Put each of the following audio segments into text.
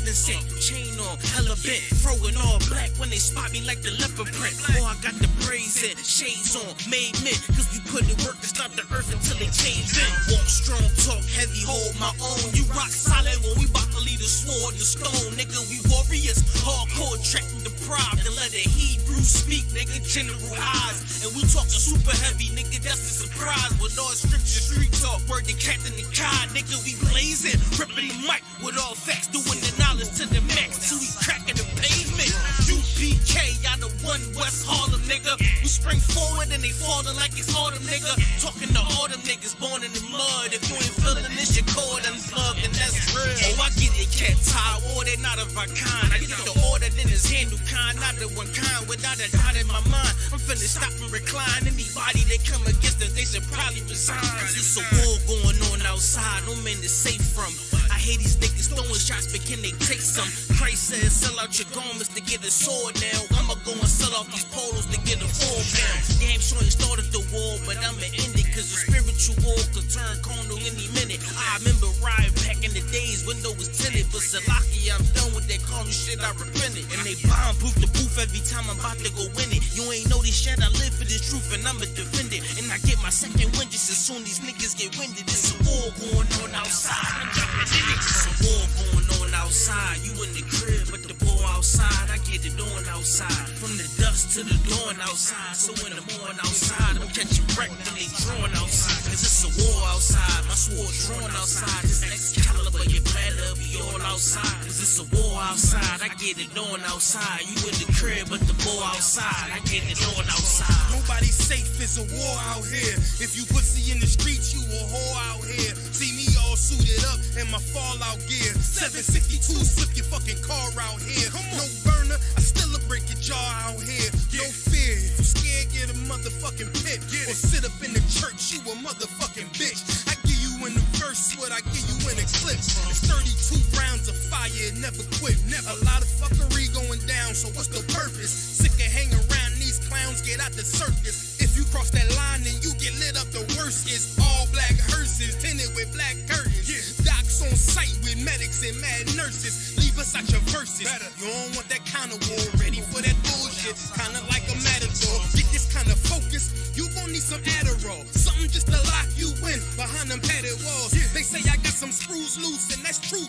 innocent. Chain on, hella bent, throwing all black when they spot me like the leopard print. Oh, I got the braids in, shades on, made mint, cause we put in work to stop the earth until it caves in. Walk strong, talk heavy, hold my own. You rock solid when we bout to leave the sword and stone. Nigga, we warriors, hardcore, tracking the pride. And let the Hebrew speak, nigga, general eyes. And we talking super heavy, nigga, that's a surprise. With all scripture, street talk, word to Captain the God. Nigga, we blazing, ripping the mic with all facts, doing the knowledge to the max till we cracking the pavement. UPK, y'all the one West Harlem, nigga. We spring forward and they falling like it's autumn, nigga. Talking to all them niggas born in the mud. If you ain't feeling this, your cord unplugged, and that's real. Oh, I get it, cat tie, or they not of our kind. I get the order, then it's handle kind, not the one kind. Without a doubt in my mind, I'm finna stop and recline. Anybody that come against us, they should probably resign. It's a war going on outside, no man is safe from. I hate these niggas throwing shots, but can they take some? Christ says, sell out your garments to get a sword now. I'ma go and sell off these polos to get a 4 pound. Damn sure ain't started the war, but I'ma end it, cause the spiritual war could turn carnal any minute. I remember riding back in the days, window was tinted, but Salaki, I'm done with that carnal shit, I repented. And they bomb-proof the booth every time I'm about to go win it. You ain't know this shit, I live for this truth, and I'ma defend it. And I get my second wind just as soon these niggas get winded. It's a war going on outside, I'm jumping in it. It's a war going on outside, you in the crib, but the ball outside, I get it on outside. From the dust to the dawn outside, so in the morning outside, I'm catching wreck when they drawn outside. Cause it's a war outside, my sword drawn outside. This Excalibur, you better be all outside. Cause it's a war outside, I get it on outside. You in the crib, but the ball outside, I get it on outside. Nobody's safe, it's a war out here. If you pussy in the streets, you a whore out here. See me all suited up in my fallout gear. 762, slip your fucking car out here. No burner, I still break your jaw out here. No fear, if you scared, get a motherfucking pit. Or sit up in the church, you a motherfucking bitch. I give you in the verse what I give you in a clip. It's 32 rounds of fire, it never quit. A lot of fuckery going down, so what's the purpose? Sick of hanging around these clowns, get out the circus. If you cross that line, then you get lit up. The worst is all black hearses, tinted with black curtains. Docs on site with medics and mad nurses. Leave us out your verses. You don't want that kind of war, ready for that bullshit. Kinda like a matador. Get this kind of focus, you gon' need some Adderall. Something just to lock you in behind them padded walls. They say I got some screws loose, and that's true.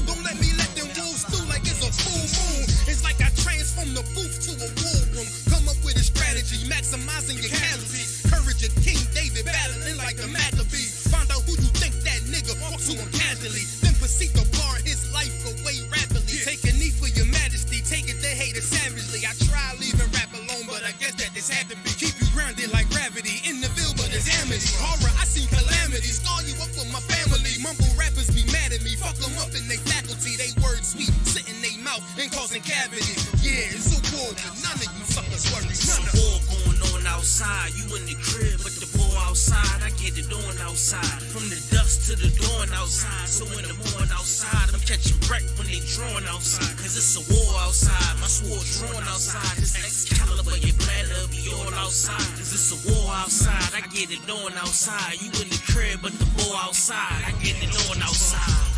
Don't let me let them wolves through like it's a full moon. It's like I transform the booth to a war room. Come up with a strategy, maximizing your casualties. Courage of King David, battling like the Maccabees. Find out who you think that nigga, walk to him casually. Then proceed to bar his life away rapidly. Take a knee for your majesty, take it, they hate it savagely. I try leaving rap alone, but I guess that this had to be. Keep you grounded like gravity, in the ville, but it's amity. Horror, I seen calamity, scar you up for my family. Mumble rappers be mad at me, fuck them up in they faculty. They words sweet, sit in they mouth and causing cavities. Yeah, it's a war, but none of you suckers worry. It's a war going on outside, you in the crib, but the ball outside, I get it on outside. From the dust to the dawn outside, so in the morning outside, I'm catching wreck when they drawn outside. Cause it's a war outside, my sword drawn outside. This Excalibur, you better be all outside. Cause it's a war outside, I get it on outside. You in the crib, but the ball outside, I get it on outside.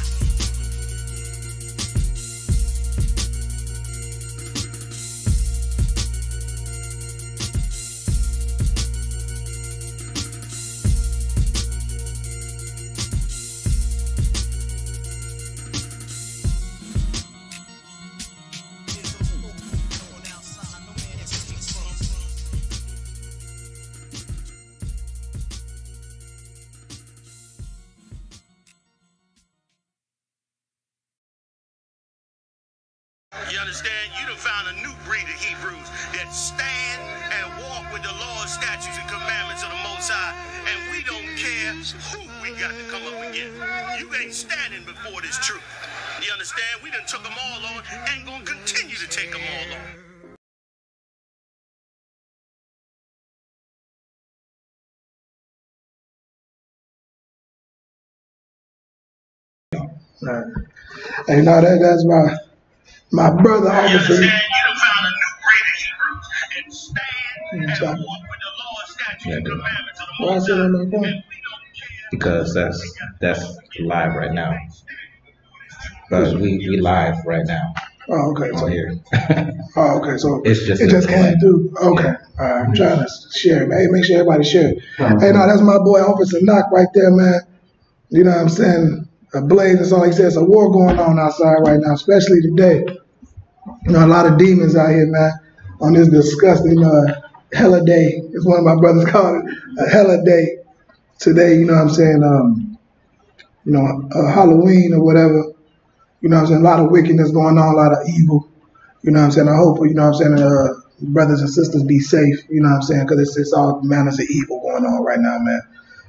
You understand? You done found a new breed of Hebrews that stand and walk with the laws, statutes, and commandments of the Most High. And we don't care who we got to come up against. You ain't standing before this truth. You understand? We done took them all on and gonna continue to take them all on. Hey, no, that's my brother. You understand? You done found a new breed of Hebrews and stand and walk with the law, statutes, and commandments of the Most High. And we don't care. Because that's live right now. But we live right now. Oh, okay. On here. Oh, okay. So it just came through. Okay. Yeah. All right. I'm trying to share it, man. Hey, make sure everybody share it. Hey, no, that's my boy Officer Knock right there, man. You know what I'm saying? A blaze is on. Like I said, it's a war going on outside right now, especially today. You know, a lot of demons out here, man, on this disgusting hella day. It's one of my brothers called it a hella day today. You know what I'm saying? Halloween or whatever. You know what I'm saying? A lot of wickedness going on, a lot of evil. You know what I'm saying? I hope, you know what I'm saying, brothers and sisters be safe. You know what I'm saying? Because it's all manners of evil going on right now, man.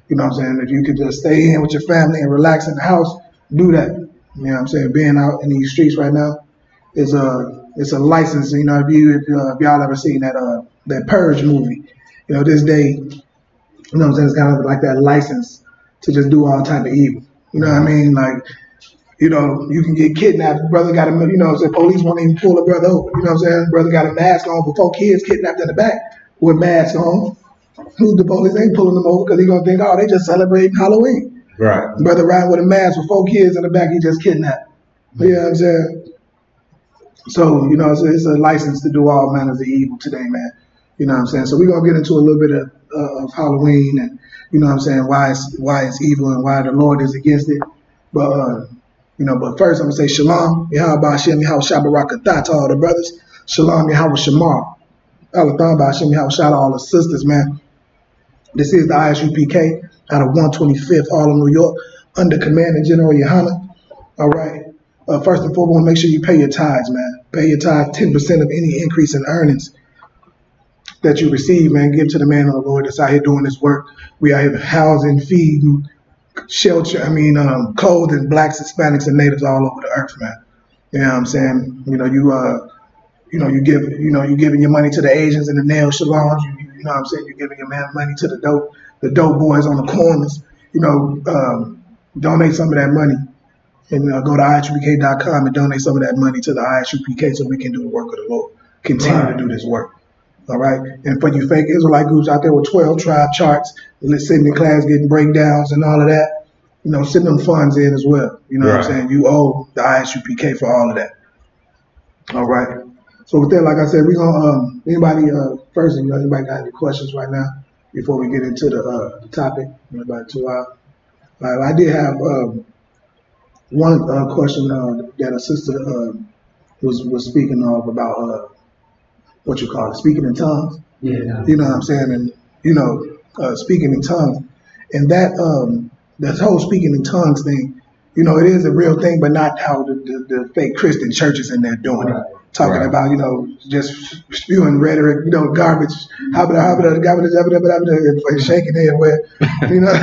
You know what I'm saying? If you could just stay in with your family and relax in the house, do that. You know what I'm saying? Being out in these streets right now is it's a license. You know, if y'all ever seen that Purge movie, you know, this day, you know what I'm saying? It's kind of like that license to just do all type of evil. You know what I mean? Like, you know, you can get kidnapped. Brother got a, you know what I'm saying? Police won't even pull a brother over. You know what I'm saying? Brother got a mask on before kids kidnapped in the back with masks on. Who's the police ain't pulling them over because he gonna think, oh, they just celebrating Halloween. Right. Brother riding with a mask with 4 kids in the back, he just kidnapped. You know what I'm saying? So, you know, it's a license to do all manners of evil today, man. You know what I'm saying? So we're gonna get into a little bit of Halloween and you know what I'm saying, why it's evil and why the Lord is against it. But but first I'm gonna say Shalom, Yahweh Hashem, Yahweh Shabbarakatah to all the brothers. Shalom, Yahweh Shamar. Alatham Hashem, Yahweh shout out all the sisters, man. This is the ISUPK out of 125th, Harlem, New York, under command of General Yohana. All right. First and foremost, make sure you pay your tithes, man. Pay your tithes, 10% of any increase in earnings that you receive, man. Give to the man of the Lord that's out here doing this work. We are here housing, feeding, shelter, clothing blacks, Hispanics, and natives all over the earth, man. You know what I'm saying? You giving your money to the Asians in the nail salons. You know what I'm saying? You're giving your money to the dope boys on the corners. You know, donate some of that money and go to ISUPK.com and donate some of that money to the ISUPK so we can do the work of the Lord. Continue to do this work. All right. And for you fake Israelite groups out there with 12 tribe charts, sitting in class getting breakdowns and all of that, you know, send them funds in as well. You know what I'm saying? You owe the ISUPK for all of that. All right. So with that, like I said, we're gonna anybody got any questions right now before we get into the topic? Anybody too out? I did have one question that a sister was speaking of about what you call it, speaking in tongues. Yeah. You know what I'm saying? And speaking in tongues, and that whole speaking in tongues thing, you know, it is a real thing, but not how the fake Christian churches in there doing it. Talking about, you know, just spewing rhetoric, you know, garbage, and shaking their head, you know,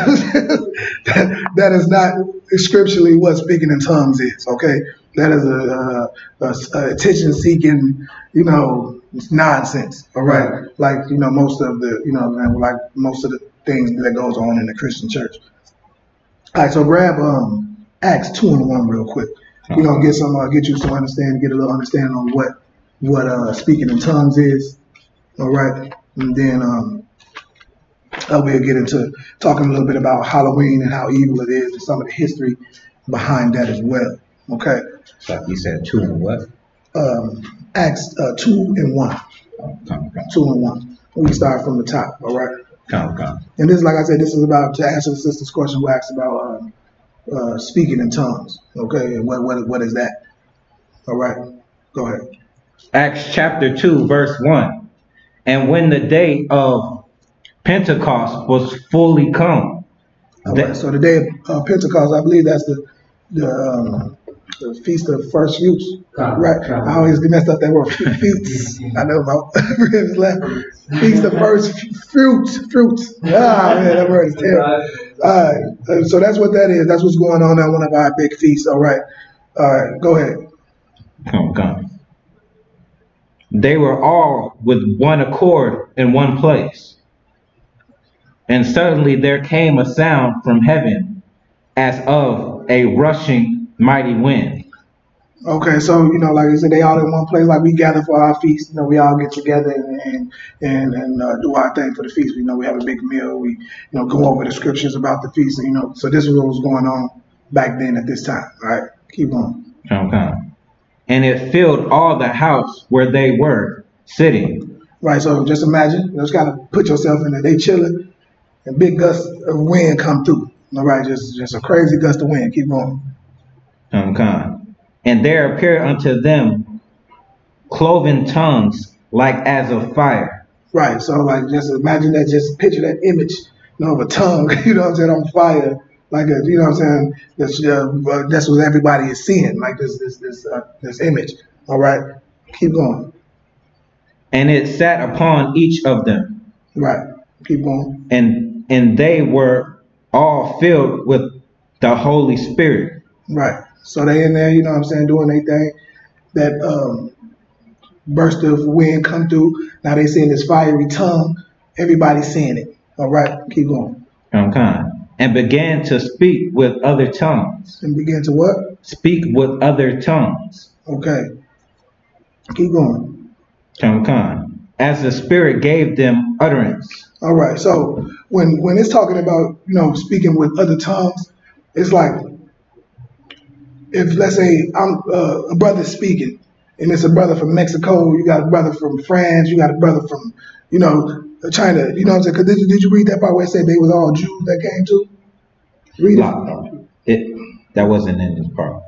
that is not scripturally what speaking in tongues is, okay? That is a attention-seeking, you know, nonsense, all right? Like, you know, most of the things that goes on in the Christian church. All right, so grab Acts 2:1 real quick. We're gonna get you some understanding, get a little understanding on what speaking in tongues is. All right, and then we'll get into talking a little bit about Halloween and how evil it is and some of the history behind that as well. Okay. So you said 2 and what? Acts 2:1. 2:1. We start from the top. All right. Come. And this, like I said, this is about to answer the sister's question who asked about speaking in tongues. Okay, and what is that? All right, go ahead. Acts chapter 2, verse 1. And when the day of Pentecost was fully come. Right, so the day of Pentecost, I believe that's the Feast of First Fruits. Right. I always get messed up that word fruits. I know my friends laughing. Feast of First Fruits. Ah, man, that word is terrible. All right. So that's what that is. That's what's going on at one of our big feasts. All right. Go ahead. Come. They were all with one accord in one place. And suddenly there came a sound from heaven as of a rushing mighty wind. Okay, so, you know, like I said, they all in one place, like we gather for our feast. You know, we all get together and do our thing for the feast. You know, we have a big meal. We, you know, go over the scriptures about the feast. You know, so this is what was going on back then at this time. All right, keep going. And it filled all the house where they were sitting. Right, so just imagine, just kind of put yourself in there. They chilling, and big gust of wind come through. All right, just a crazy gust of wind. Keep going. And there appeared unto them cloven tongues like as of fire. Right, so like just imagine that, just picture that image, of a tongue, on fire, like a, what I'm saying, that's what everybody is seeing, like this image. All right, keep going. And it sat upon each of them. Right, keep going. And they were all filled with the Holy Spirit. Right, so they in there, doing their thing. That burst of wind come through. Now they seeing this fiery tongue. Everybody's seeing it. All right, keep going. And began to speak with other tongues. And began to what? Speak with other tongues. Okay. Keep going. As the Spirit gave them utterance. All right. So when it's talking about, speaking with other tongues, it's like, if let's say I'm a brother speaking, and it's a brother from Mexico, you got a brother from France, you got a brother from, China, what I'm saying? Because did you read that part where it said they was all Jews that came to? Read it. That wasn't in this part.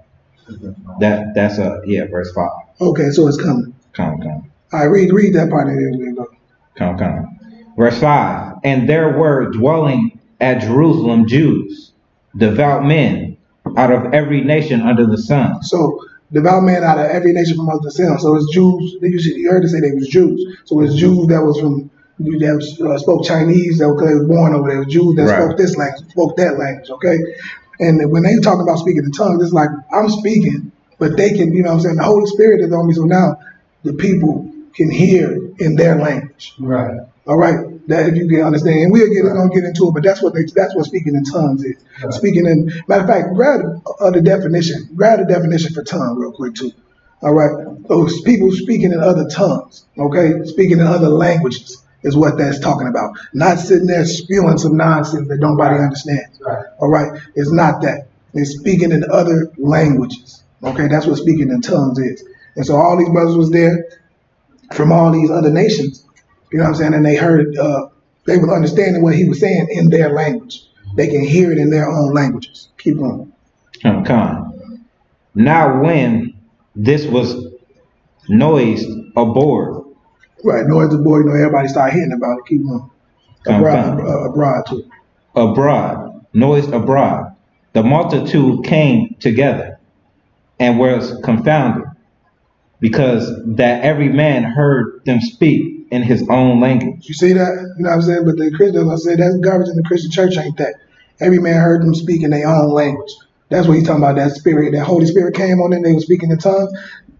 That's verse 5. Okay, so it's coming. Come. All right, read that part and then we'll go. Come. Verse 5. And there were dwelling at Jerusalem Jews, devout men, out of every nation under the sun. So devout men out of every nation from under the sun. So it's Jews. You heard it say they was Jews. So it's Jews that was from that spoke Chinese, that they was born over there. Jews that spoke this language, spoke that language. Okay, and when they talk about speaking in tongues, it's like I'm speaking, but they can, the Holy Spirit is on me. So now the people can hear in their language. Right. All right. That if you can understand, and gonna get into it, but that's what speaking in tongues is. Right. Speaking in, matter of fact, grab the definition for tongue real quick too. All right. Those people speaking in other tongues, okay, speaking in other languages is what that's talking about. Not sitting there spewing some nonsense that nobody understands. Right. All right. It's not that. It's speaking in other languages. Okay, that's what speaking in tongues is. And so all these brothers was there from all these other nations. You know what I'm saying? And they heard, they were understanding what he was saying in their language. They can hear it in their own languages. Keep going. Now when this was noised abroad. Right, noised abroad, everybody started hearing about it. Keep going. Abroad too. Noised abroad. The multitude came together and was confounded, because that every man heard them speak in his own language. You see that? You know what I'm saying? But the Christians, I said, that's garbage in the Christian church, ain't that? Every man heard them speak in their own language. That's what he's talking about, that spirit. That Holy Spirit came on them, they were speaking in tongues.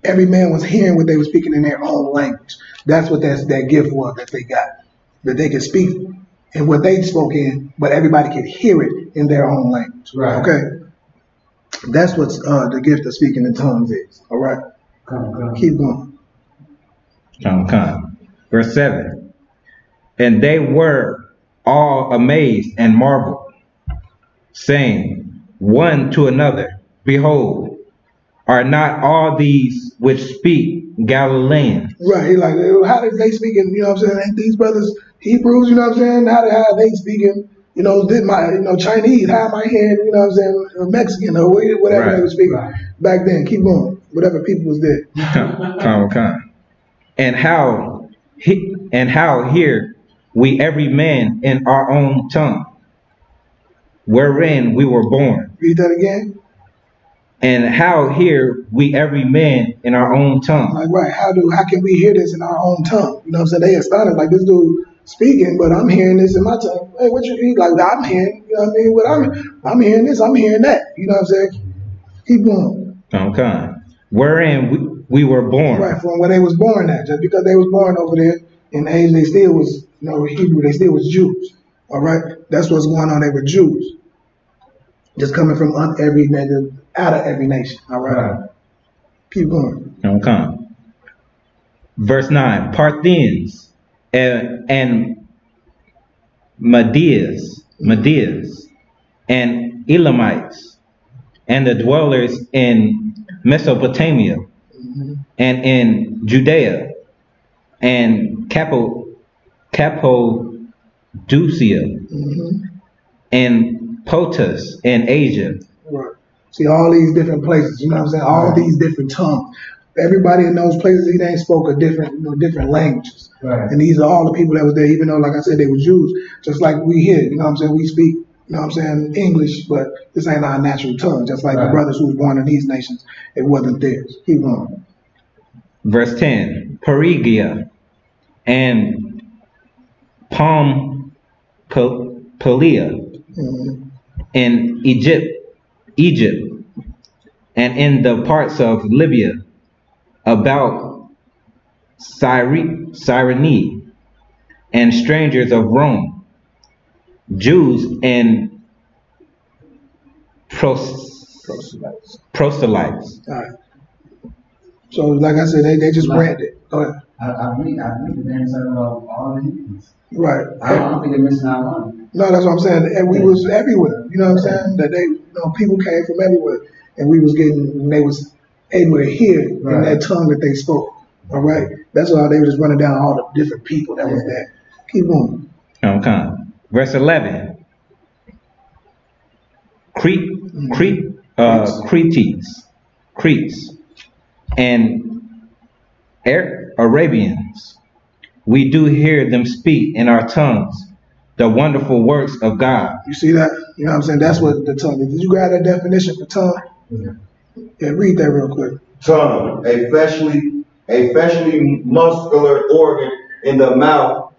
Every man was hearing what they were speaking in their own language. That's what that gift was that they got. That they could speak in what they spoke in, but everybody could hear it in their own language. Right. Okay? That's what the gift of speaking in tongues is. All right? Keep going. Verse 7. And they were all amazed and marveled, saying one to another, Behold, are not all these which speak Galileans? Right. He like, how did they speak in, ain't these brothers Hebrews, How are they speaking, Chinese? How am I hearing, Mexican or whatever they were speaking back then? Keep going. Whatever people was there. And how hear we every man in our own tongue, wherein we were born. Read that again. And how hear we every man in our own tongue. Like, right, how can we hear this in our own tongue? They astonished, like, this dude speaking, but I'm hearing this in my tongue. Hey, what you mean? Like, I'm hearing, I'm hearing this, I'm hearing that. You know what I'm saying? Keep going. Wherein we were born. Right, from where they was born at. Just because they was born over there in Asia, they still was, Hebrew, they still was Jews. All right? That's what's going on. They were Jews. Just coming from out of every nation. All right? Keep going. Verse 9. Parthians and Medes and Elamites and the dwellers in Mesopotamia, and in Judea, and Cappadocia, and Pontus, and Asia. Right. See, all these different places, you know what I'm saying? All these different tongues. Everybody in those places, they spoke a different, different languages. Right. And these are all the people that was there, even though, like I said, they were Jews. Just like we here, you know what I'm saying? We speak, you know what I'm saying, English, but this ain't our natural tongue. Just like the brothers who was born in these nations, it wasn't theirs. Keep going. Verse 10, Phrygia and Pamphylia, in Egypt, and in the parts of Libya, about Cyrene, and strangers of Rome, Jews and proselytes. All right. So, like I said, they just branded. Go ahead. I believe the damn talking about all the heathens. Right. I don't think they're missing out on. No, that's what I'm saying. And we was everywhere. You know what I'm saying? That people came from everywhere, and we was they was able to hear in that tongue that they spoke. All right. That's why they were just running down all the different people that was there. Keep going. Okay. Verse 11. Cretes, and Arabians. We do hear them speak in our tongues the wonderful works of God. You see that? You know what I'm saying? That's what the tongue is. Did you grab that definition for tongue? Yeah, read that real quick. Tongue, a fleshly muscular organ in the mouth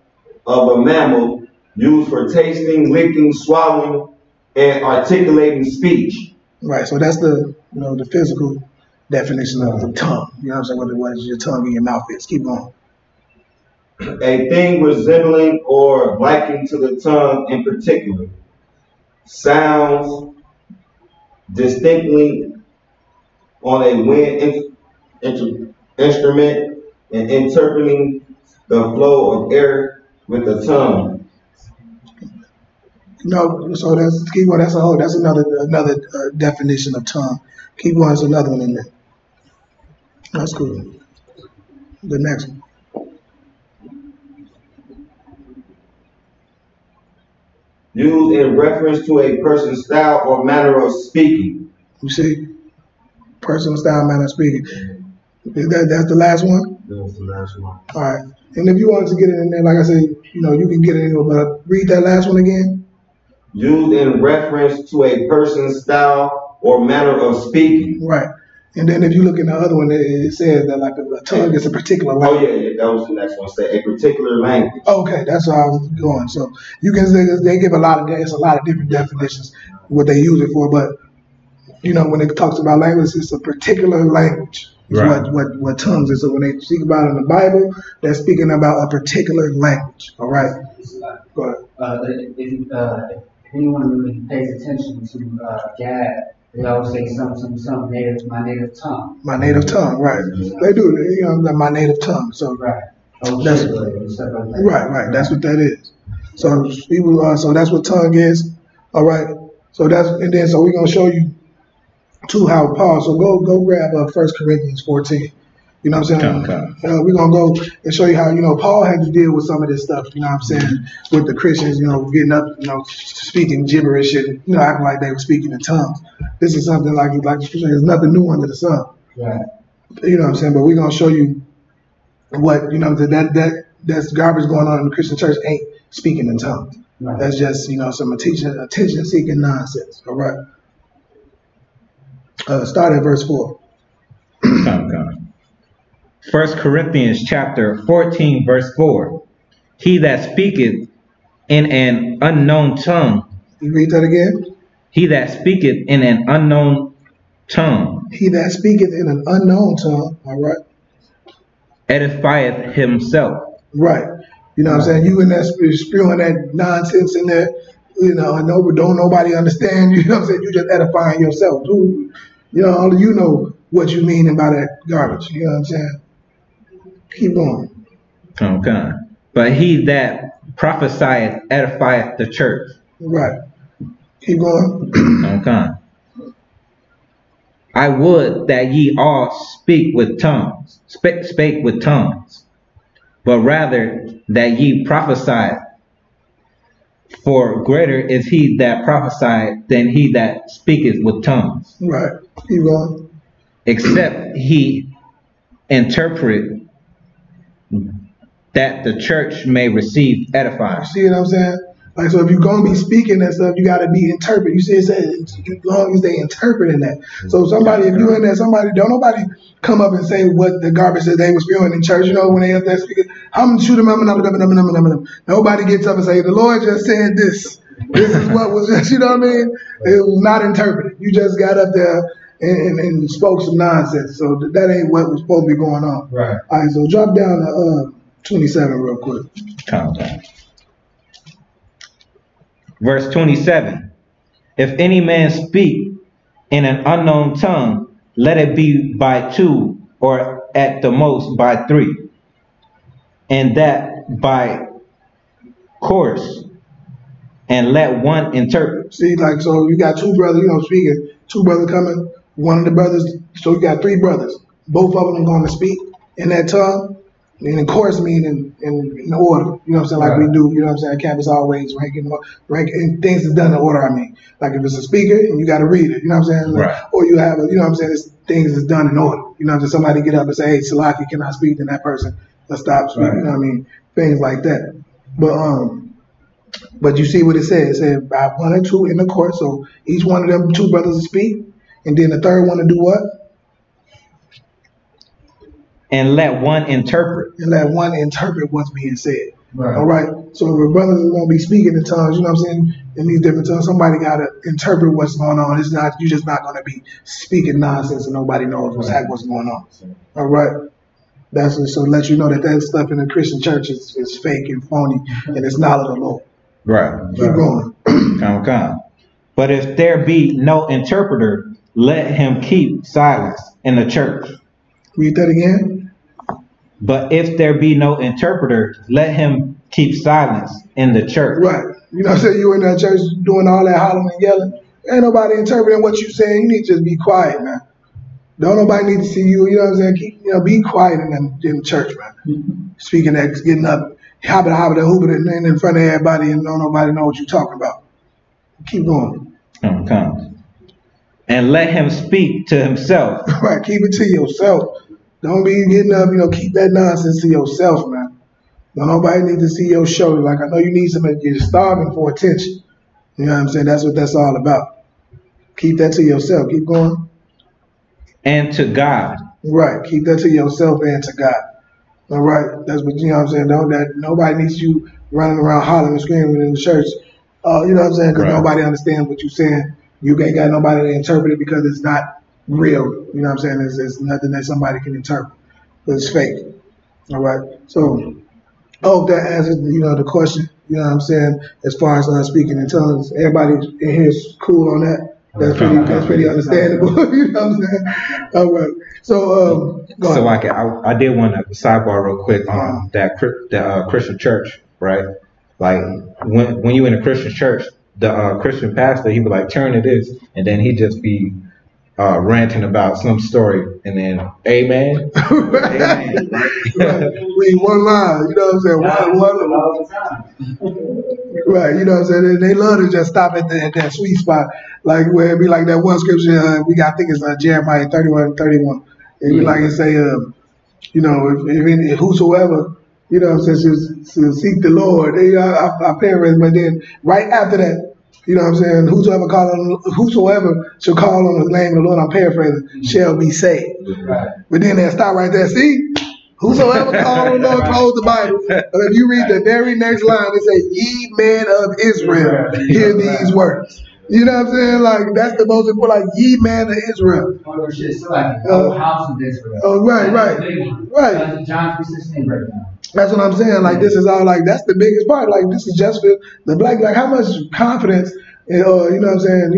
of a mammal used for tasting, licking, swallowing, and articulating speech. Right, so that's the the physical definition of the tongue. You know what I'm saying? What is your tongue in your mouth is. Keep going. A thing resembling or likened to the tongue in particular. Sounds distinctly on a wind instrument and interpreting the flow of air with the tongue. No, so that's keep going. That's another definition of tongue. Keep going. There's another one in there. That's cool. The next one. Used in reference to a person's style or manner of speaking. You see, personal style, manner of speaking. That's the last one. That's the last one. All right. And if you wanted to get it in there, like I said, you can get it in there. But read that last one again. Used in reference to a person's style or manner of speaking. Right. And then if you look in the other one, it says that like a tongue is a particular language. Oh yeah, that was the next one. Say a particular language. Okay, that's how I was going. So you can they give a lot of different definitions what they use it for, but when it talks about language, it's a particular language. Is right. what tongues is. So when they speak about it in the Bible, they're speaking about a particular language. All right. Go ahead. If anyone really pays attention to Gad, they always say some native, my native tongue. My native tongue, right? They do. My native tongue. So right. That's right. That's what that is. So people, so that's what tongue is. All right. So we're gonna show you too how Paul. So go grab 1 Corinthians 14. You know what I'm saying? Okay. We're gonna go and show you how Paul had to deal with some of this stuff. You know what I'm saying? With the Christians, getting up, speaking gibberish and acting like they were speaking in tongues. This is something like there's nothing new under the sun. Right. You know what I'm saying? But we're gonna show you what that's garbage going on in the Christian church ain't speaking in tongues. Right. That's just some attention seeking nonsense. All right. Start at verse 4. Okay. 1 Corinthians chapter 14, verse 4. He that speaketh in an unknown tongue. You read that again? He that speaketh in an unknown tongue. He that speaketh in an unknown tongue. All right. Edifieth himself. Right. You know what I'm saying? You in there spewing that nonsense in there. Don't nobody understand you. You know what I'm saying? You just edifying yourself. Dude, only you know what you mean by that garbage. You know what I'm saying? Keep going. Okay. But he that prophesieth edifieth the church. Right. Keep going. Okay. I would that ye all spake with tongues, but rather that ye prophesied. For greater is he that prophesied than he that speaketh with tongues. Right. Keep going. Except he interpret, that the church may receive edifying. See what I'm saying? Like, so if you're going to be speaking that stuff, you got to be interpreted. You see, it says, as long as they interpreting that. So somebody, if you in there, don't nobody come up and say what the garbage that they was spewing in church, you know, when they up there speaking, I'm going to shoot them up. Nobody gets up and say, the Lord just said this. This is what was just, you know what I mean? It was not interpreted. You just got up there and spoke some nonsense. So that ain't what was supposed to be going on. Right. All right, so drop down to 27 real quick. Calm down. Verse 27. If any man speak in an unknown tongue, let it be by two, or at the most by three, and that by course, and let one interpret. See, like, so you got two brothers, you know, speaking, two brothers coming, one of the brothers, so you got three brothers. Both of them going to speak in that tongue, and of course meaning in order, you know what I'm saying, like we do, you know what I'm saying, campus always ranking things is done in order, I mean. Like if it's a speaker, and you got to read it, you know what I'm saying? Right. Or you have, you know what I'm saying, things is done in order. You know what I'm saying? Somebody get up and say, hey, Salaki, can I speak? Then that person, let's stop speaking, you know what I mean? Things like that. But you see what it said. It said by one or two in the court, so each one of them two brothers will speak, and then the third one to do what? And let one interpret. And let one interpret what's being said. Right. All right. So if a brother is going to be speaking in tongues, you know what I'm saying, in these different tongues, somebody got to interpret what's going on. It's not, you're just not going to be speaking nonsense and nobody knows what's going on. All right. That's so to let you know that stuff in the Christian church is fake and phony, and it's not of the Lord. Right. Keep going. Come. But if there be no interpreter, let him keep silence in the church. Read that again. But if there be no interpreter, let him keep silence in the church. Right. You know what I'm saying? You in that church doing all that hollering and yelling. Ain't nobody interpreting what you saying. You need to just be quiet, man. Don't nobody need to see you. You know what I'm saying? Be quiet in the church, man. Mm-hmm. Speaking that, getting up, hopping, hooping in front of everybody, and don't nobody know what you're talking about. Keep going. Come. And let him speak to himself. Right. Keep it to yourself. Don't be getting up, keep that nonsense to yourself, man. Don't nobody need to see your show. Like, I know you need somebody, you're starving for attention. You know what I'm saying? That's what that's all about. Keep that to yourself. Keep going. And to God. Right. Keep that to yourself and to God. All right. That's what, you know what I'm saying? Nobody needs you running around hollering and screaming in the church. You know what I'm saying? Because nobody understands what you're saying. You ain't got nobody to interpret it because it's not real, you know what I'm saying? It's nothing that somebody can interpret. It's fake. All right. So I hope that answers, the question. You know what I'm saying? As far as speaking in tongues, everybody in here is cool on that. That's pretty understandable. You know what I'm saying? All right. So go ahead. So I did want to sidebar real quick on that Christian church, right? Like when you in a Christian church, the Christian pastor, he would like turn to this, and then he just be ranting about some story, and then amen. Amen. Read one line, you know what I'm saying? One. Right, you know what I'm saying? They love to just stop at that sweet spot, like where it be like that one scripture I think it's Jeremiah 31:31. It be like it say, if whosoever, you know what I'm saying, should seek the Lord. I paraphrase, but then right after that, you know what I'm saying? Whosoever shall call on the name of the Lord, I'm paraphrasing, shall be saved. Right. But then they stop right there. See? Whosoever call on the Lord, close the Bible. But if you read the very next line, it says, ye men of Israel, hear these words. You know what I'm saying? Like, that's the most important, like, ye men of Israel. Oh, shit, so like the house of Israel. Oh, right. John 3:16 right now. That's what I'm saying. Like, this is all like, that's the biggest part. Like, this is just for the black, like, how much confidence, you know what I'm saying,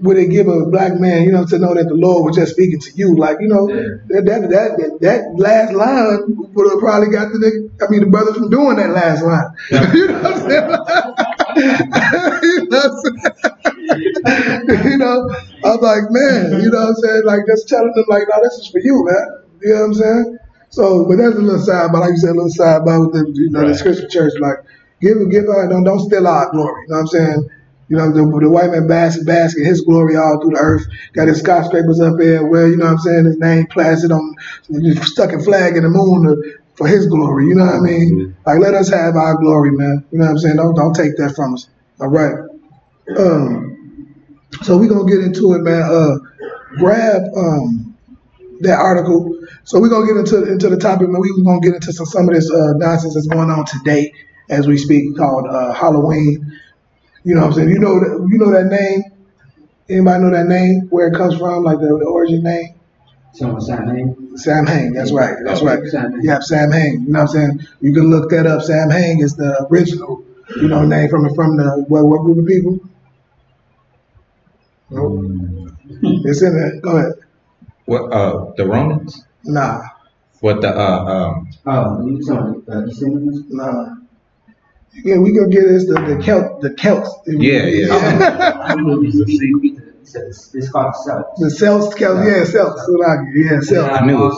would it give a black man, to know that the Lord was just speaking to you? Like, that last line would have probably got the brothers from doing that last line. You know what I'm saying? You know what I'm saying? You know, I'm like, man, you know what I'm saying? Like, just telling them, like, no, this is for you, man. You know what I'm saying? So, but that's a little sidebar, like you said, a little sidebar with the, you know, the Christian church, like, give don't steal our glory. You know what I'm saying? You know, the white man basking his glory all through the earth, got his skyscrapers up there where, you know what I'm saying, his name plastered on, stuck a flag in the moon for his glory, you know what I mean? Like, let us have our glory, man. You know what I'm saying? Don't take that from us. All right. So we're going to get into it, man. Grab that article. So we're going to get into the topic, man. We're going to get into some of this nonsense that's going on today as we speak called Halloween. You know what I'm saying? You know that name? Anybody know that name? Where it comes from? Like the origin name? Samhain. Samhain, that's right. That's right. Yeah, Samhain. You know what I'm saying? You can look that up. Samhain is the original, you know, name from the what group of people? It's in there. Go ahead. What? The Romans? Nah. What the you talking Descendants? Nah. Yeah, we gonna get this the Celts. Yeah. It's called Celts. The Celts, Celts. Yeah, Celts. Celts. I knew it was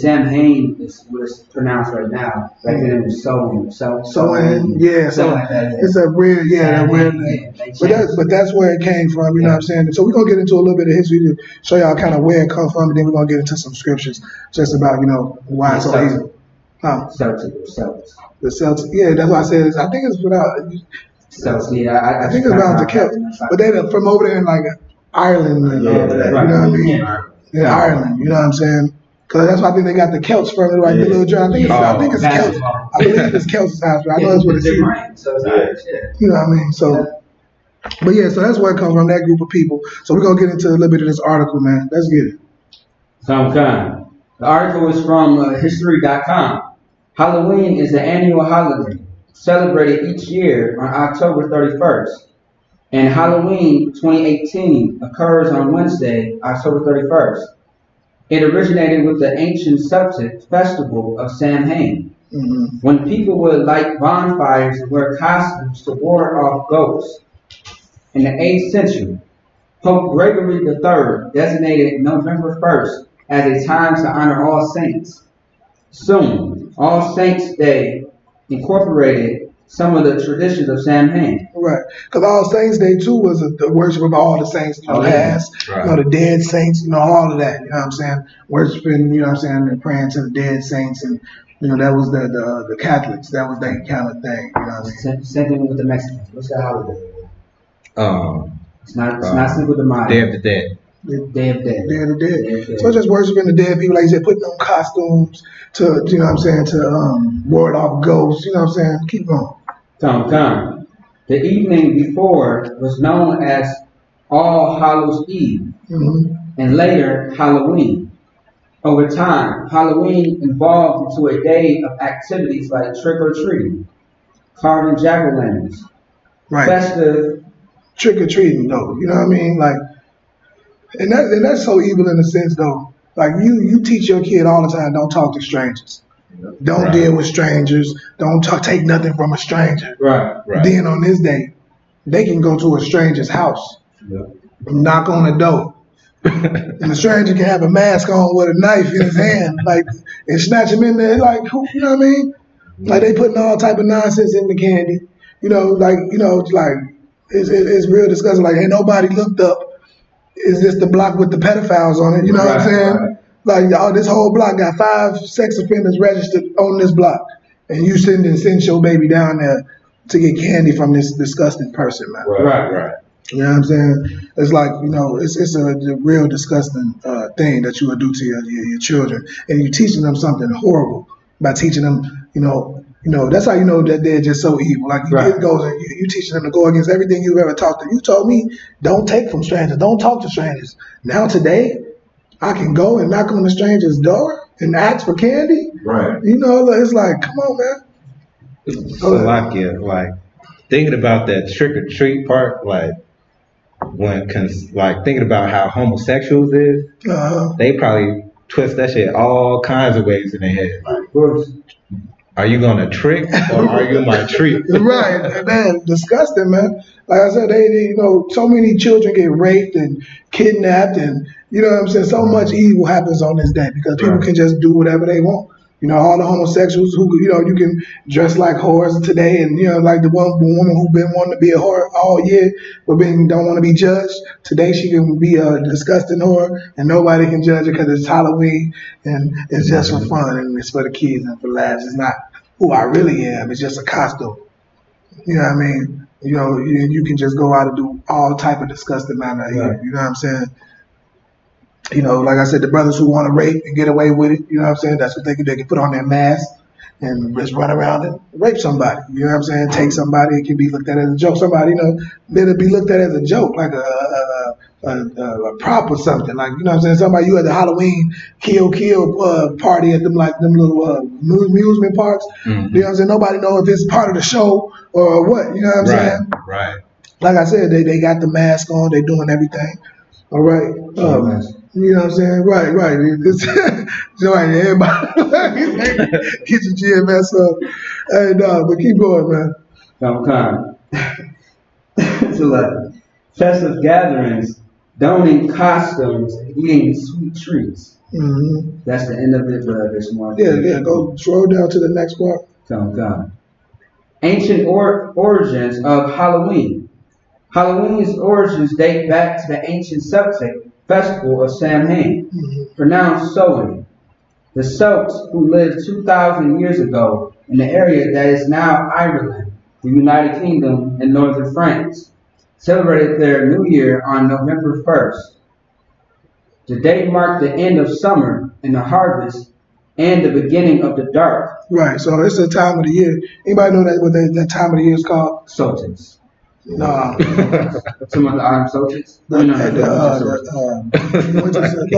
Samhain is what it's pronounced right now. Back then it was Soin. Yeah, so it's a weird, that weird name. But that's where it came from, you know what I'm saying? So we're gonna get into a little bit of history to show y'all kind of where it comes from, and then we're gonna get into some scriptures just about, you know, why it's so easy. Celts. The Celts, yeah, that's why I said I think it's without Celts, yeah. I think it's about the Celts. But they from over there in like Ireland and all of that, you know what I mean? In Ireland, you know what I'm saying? Because that's why I think they got the Celts from, like the little John. I think it's Celts. I believe it's Celts' house, but I know that's what it's in. You know what I mean? So, but yeah, so that's where it comes from, that group of people. So we're gonna get into a little bit of this article, man. Let's get it. The article is from history.com. Halloween is the annual holiday celebrated each year on October 31st. And Halloween 2018 occurs on Wednesday, October 31st. It originated with the ancient Celtic festival of Samhain, when people would light bonfires and wear costumes to ward off ghosts. In the 8th century, Pope Gregory III designated November 1st as a time to honor all saints. Soon, All Saints' Day incorporated some of the traditions of Samhain. Right, because All Saints' Day too was the worship of all the saints, you know, past, you know, the dead saints, you know, all of that. You know what I'm saying? Worshiping, you know what I'm saying, and praying to the dead saints, and you know that was the Catholics. That was that kind of thing. You know what I mean? Same thing with the Mexicans. What's that holiday? It's not Cinco de Mayo. Day of the Dead. Day of the Dead. So just worshiping the dead people, like you said, putting on costumes to, you know what I'm saying, to ward off ghosts. You know what I'm saying? Keep going. Come. The evening before was known as All Hallows Eve, and later Halloween. Over time, Halloween evolved into a day of activities like trick-or-treating, carving jack-o'-lanterns, festive trick-or-treating, though. You know what I mean? Like, and that's so evil in a sense, though. Like you teach your kid all the time, don't talk to strangers. Don't deal with strangers. Don't take nothing from a stranger. Right. Then on this day, they can go to a stranger's house, knock on the door, and the stranger can have a mask on with a knife in his hand, like, and snatch him in there, like, you know what I mean? Like they putting all type of nonsense in the candy. You know, like, you know, like it's real disgusting. Like, ain't nobody looked up. Is this the block with the pedophiles on it? You know what I'm saying? Like, this whole block got 5 sex offenders registered on this block, and you send your baby down there to get candy from this disgusting person, man. Right. You know what I'm saying? It's like, you know, it's a real disgusting thing that you would do to your children, and you're teaching them something horrible by teaching them, you know, that's how you know that they're just so evil. Like, it goes and you teaching them to go against everything you've ever taught them. You told me, don't take from strangers, don't talk to strangers. Now today, I can go and knock on the stranger's door and ask for candy. Right. You know, it's like, come on, man. Like thinking about that trick or treat part, like thinking about how homosexuals is, they probably twist that shit all kinds of ways in their head. Like, Are you gonna trick or are you my treat? Right, man, disgusting, man. Like I said, you know, so many children get raped and kidnapped, and you know what I'm saying. So much evil happens on this day because people can just do whatever they want. You know, all the homosexuals who, you know, you can dress like whores today, and you know, like the one woman who been wanting to be a whore all year, but don't want to be judged. Today she can be a disgusting whore, and nobody can judge her because it's Halloween and it's just for fun and it's for the kids and for laughs. It's not who I really am. It's just a costume. You know what I mean? You know, you can just go out and do all type of disgusting manner of evil. You know what I'm saying? You know, like I said, the brothers who want to rape and get away with it, you know what I'm saying? That's what they can do. They can put on their mask and just run around and rape somebody. You know what I'm saying? Take somebody. It can be looked at as a joke. Somebody, you know, it'll be looked at as a joke, like a prop or something. Like, you know what I'm saying? Somebody, you at the Halloween kill party at them, like them little amusement parks. You know what I'm saying? Nobody know if it's part of the show or what. You know what I'm saying? Right. Like I said, they got the mask on. They doing everything. All right. You know what I'm saying? Right. It's, right, everybody get your GMS up. Hey, no, but keep going, man. It's 11. Festive gatherings, donning costumes, and eating sweet treats. That's the end of it this morning. Yeah. Go scroll down to the next part. Ancient origins of Halloween. Halloween's origins date back to the ancient Celtic festival of Samhain, pronounced Samhain. The Celts, who lived 2,000 years ago in the area that is now Ireland, the United Kingdom, and northern France, celebrated their New Year on November 1st. The day marked the end of summer and the harvest and the beginning of the dark. Right, so it's the time of the year. Anybody know what that time of the year is called? Solstice. No. Some of the autumn solstice? Go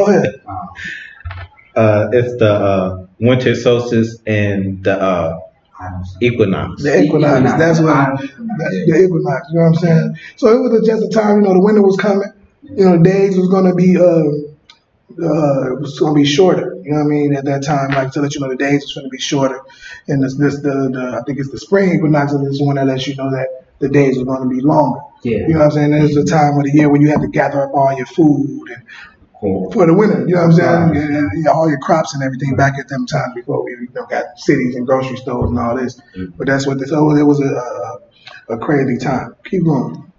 ahead. It's the winter solstice and the equinox. The equinox. That's the equinox. You know what I'm saying? So it was just a time. You know, the winter was coming. You know, the days was gonna be it was gonna be shorter. You know what I mean? At that time, like to let you know the days was gonna be shorter. And I think it's the spring equinox is the one that lets you know that the days are going to be longer. Yeah. You know what I'm saying? There's a time of the year when you have to gather up all your food and for the winter. You know what I'm saying? And all your crops and everything back at them times before we got cities and grocery stores and all this. But that's what it was a crazy time. Keep going.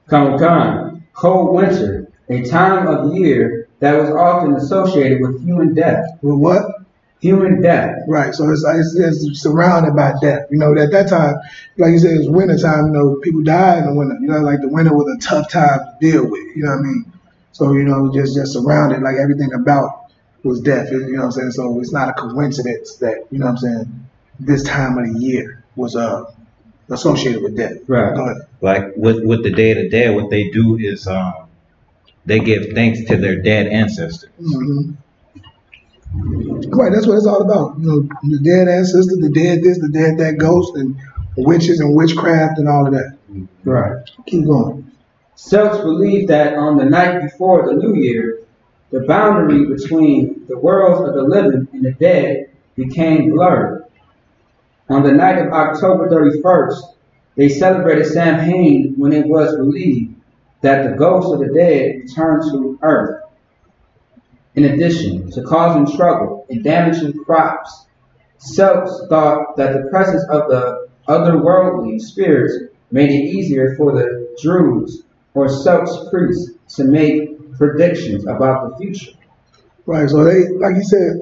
Cold winter, a time of year that was often associated with human death. With what? Human death. Right, so it's surrounded by death. You know, at that time, like you said, it's winter time. You know, people die in the winter. You know, like the winter was a tough time to deal with. You know what I mean? So, you know, just surrounded, like everything about was death. You know what I'm saying? So it's not a coincidence that, you know what I'm saying, this time of the year was associated with death. Right. Go ahead. Like with the Day of the Dead, what they do is they give thanks to their dead ancestors. Right, that's what it's all about. You know, the dead ancestors, the dead this, the dead that, ghost, and witches and witchcraft and all of that. Right. Keep going. Celts believe that on the night before the New Year, the boundary between the worlds of the living and the dead became blurred. On the night of October 31st, they celebrated Samhain when it was believed that the ghosts of the dead returned to earth. In addition to causing trouble and damaging crops, Celts thought that the presence of the otherworldly spirits made it easier for the Druids or Celts priests to make predictions about the future. Right, so they, like you said,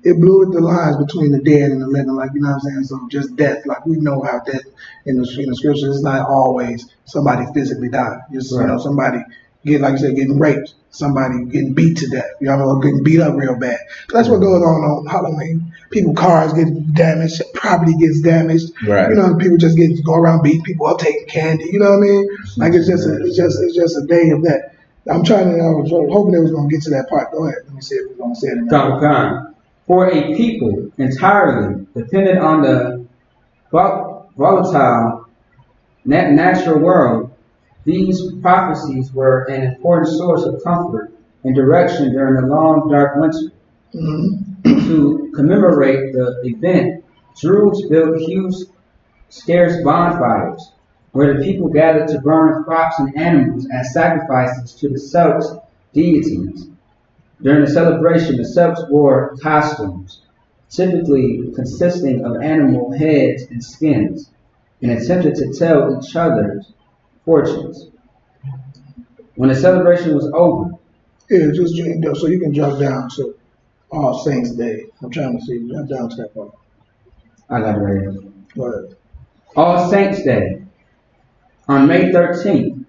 it blurred the lines between the dead and the living, like, you know what I'm saying? So just death, like we know how death in the scriptures, it's not always somebody physically dying. Just, you know, somebody like you said, getting raped, somebody getting beat to death, you know, getting beat up real bad. That's what goes on Halloween. People, cars get damaged, property gets damaged. Right. You know, people just go around beating people up, taking candy. You know what I mean? Like it's just a day of that. I was hoping they was gonna get to that part. Go ahead. Let me see if we're gonna say it. For a people entirely dependent on the volatile natural world, these prophecies were an important source of comfort and direction during the long, dark winter. To commemorate the event, Druids built huge, scarce bonfires, where the people gathered to burn crops and animals as sacrifices to the Celts' deities. During the celebration, the Celts wore costumes, typically consisting of animal heads and skins, and attempted to tell each other's fortunes. When the celebration was over, Yeah, just so you can drop down to All Saints Day. I'm trying to see, drop down to that part. I got it right here. Go ahead. All Saints Day, on May 13th,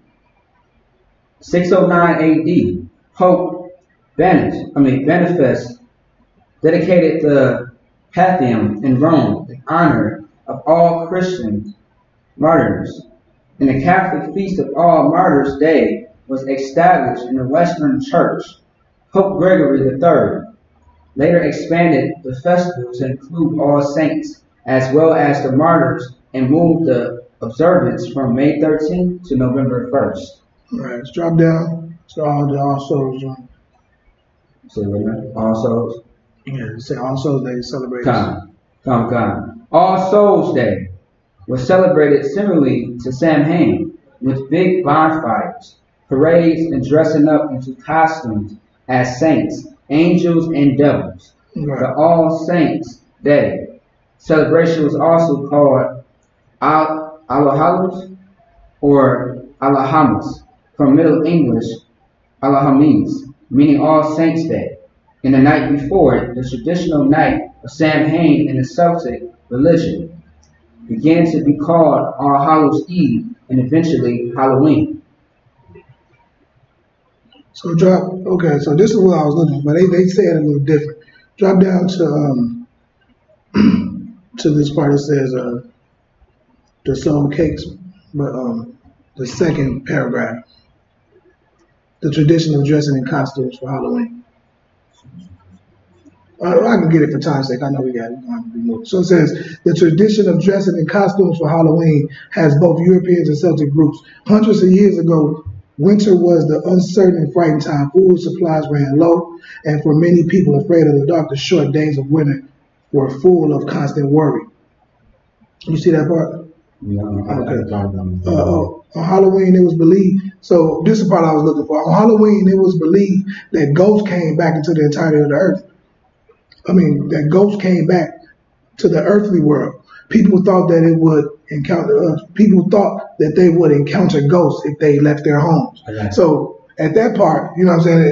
609 AD, Pope Boniface dedicated the Pantheon in Rome in honor of all Christian martyrs, and the Catholic Feast of All Martyrs Day was established in the Western Church. Pope Gregory III later expanded the festival to include all saints as well as the martyrs and moved the observance from May 13th to November 1st. All right, let's drop down to All Souls. So All Souls. Yeah, say All Souls Day celebrates. Come. All Souls Day was celebrated similarly to Samhain, with big bonfires, parades, and dressing up into costumes as saints, angels, and devils. Right. The All Saints Day celebration was also called Allahallus or Allahamus, from Middle English Allahamis, meaning All Saints Day. And the night before it, the traditional night of Samhain in the Celtic religion, began to be called All Hallows Eve and eventually Halloween. So okay, so this is what I was looking for, but they say it a little different. Drop down to to this part that says the soul cakes, but the second paragraph, the tradition of dressing in costumes for Halloween. I can get it for time's sake. I know we got it. So it says, the tradition of dressing in costumes for Halloween has both Europeans and Celtic roots. Hundreds of years ago, winter was the uncertain and frightened time. Food supplies ran low, and for many people afraid of the dark, the short days of winter were full of constant worry. You see that part? No, Okay. On Halloween, it was believed, so this is the part I was looking for. On Halloween, it was believed that ghosts came back into the entirety of the earth. That ghosts came back to the earthly world. People thought that it would encounter us. People thought that they would encounter ghosts if they left their homes. Okay. So at that part, you know what I'm saying,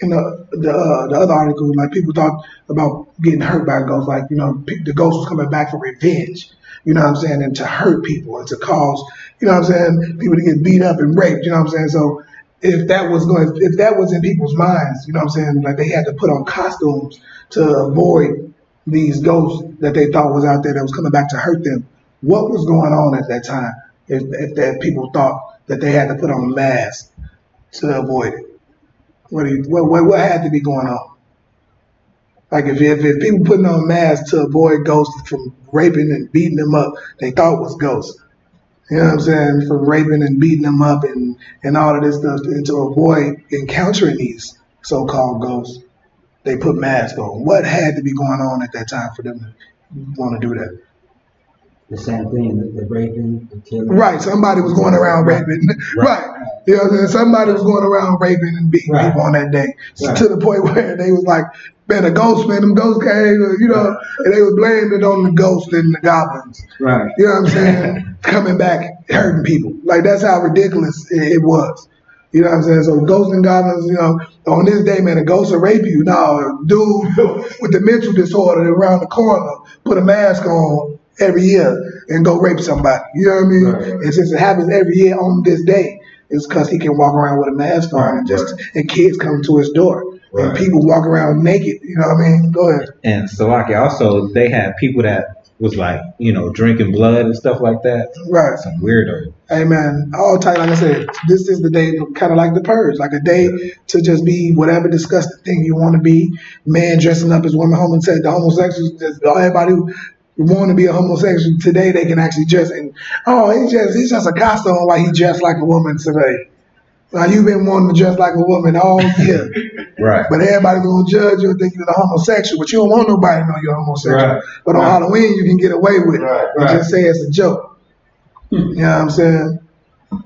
in the other article, like people thought about getting hurt by ghosts, like, you know, the ghost was coming back for revenge, you know what I'm saying, and to hurt people and to cause, you know what I'm saying, people to get beat up and raped, you know what I'm saying. So if that was in people's minds, you know what I'm saying, like they had to put on costumes to avoid these ghosts that they thought was out there that was coming back to hurt them. What was going on at that time if that people thought that they had to put on a mask to avoid it? What had to be going on? Like if people putting on masks to avoid ghosts from raping and beating them up, they thought was ghosts. You know what I'm saying? From raping and beating them up and all of this stuff, and to avoid encountering these so-called ghosts, they put masks on. What had to be going on at that time for them to want to do that? The same thing, the raping, the killing. Right, somebody was going around raping. Right. You know what I'm saying? Somebody was going around raping and beating people on that day. Right. To the point where they was like, man, them ghosts came, you know, and they was blaming it on the ghosts and the goblins. Right. You know what I'm saying? Coming back, hurting people. Like, that's how ridiculous it was. You know what I'm saying? So ghosts and goblins, you know, on this day, man, a ghost will rape you. No, a dude with the mental disorder around the corner put a mask on every year and go rape somebody. You know what I mean? Right. And since it happens every year on this day, it's because he can walk around with a mask on and kids come to his door. Right. And people walk around naked. You know what I mean? Go ahead. And Slovakia also, they had people that was like, you know, drinking blood and stuff like that. Right. Some weirdo. Hey man, all tight. Like I said, this is the day, kind of like the purge, like a day to just be whatever disgusting thing you want to be. Man dressing up as woman, the homosexuals, everybody who want to be a homosexual today, they can actually dress. And he's just a costume like he dressed like a woman today. Now you've been wanting to dress like a woman all year. Right. But everybody gonna judge you and think you're a homosexual, but you don't want nobody to know you're homosexual. Right. But on Halloween you can get away with it. And just say it's a joke. You know what I'm saying?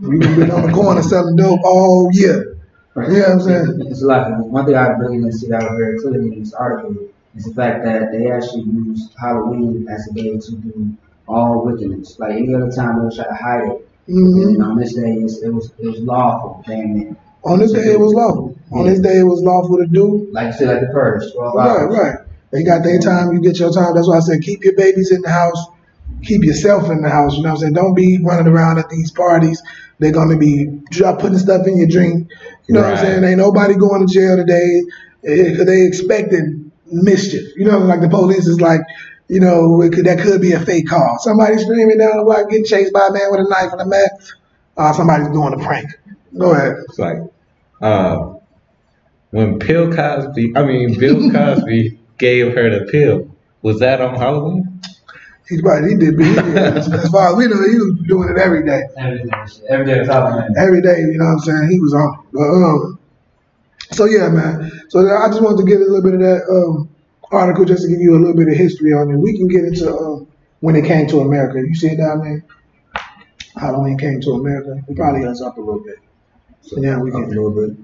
We've been on the corner selling dope all year. Right. You know what I'm saying? It's a lot. One thing I really didn't see that was very clearly in this article is the fact that they actually use Halloween as a day to do all wickedness. Like any other time, they would try to hide it. And on this day, it was lawful. Damn. On this day, it was lawful. On this day, it was lawful to do. Like you said, like the purge. Right. They got their time, you get your time. That's why I said keep your babies in the house. Keep yourself in the house. You know what I'm saying? Don't be running around at these parties. They're going to be putting stuff in your drink. You know what I'm saying? Ain't nobody going to jail today because they expecting mischief. You know, like the police is like, you know, that could be a fake call. Somebody screaming down the block, getting chased by a man with a knife and a mask. Somebody's doing a prank. Go ahead. It's like when Bill Cosby gave her the pill. Was that on Halloween? He did. As far as we know, he was doing it every day. Every day was Halloween. Every day, you know what I'm saying? He was on it. But, so yeah, man. So I just wanted to get a little bit of that article just to give you a little bit of history on it. We can get into when it came to America. You see it down there? Halloween came to America. We probably us up a little bit. So yeah, we can a little bit.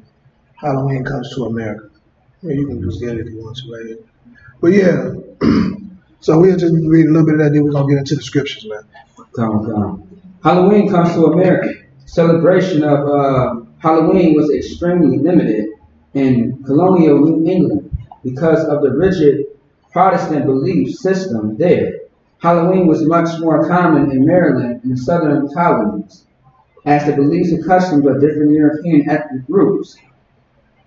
Halloween comes to America. Yeah, you can just get it if you want to right here. But yeah. So we'll just read a little bit of that, then we're going to get into the scriptures, man. Halloween comes to America. Celebration of Halloween was extremely limited in colonial New England because of the rigid Protestant belief system there. Halloween was much more common in Maryland and the southern colonies, as the beliefs and customs of different European ethnic groups,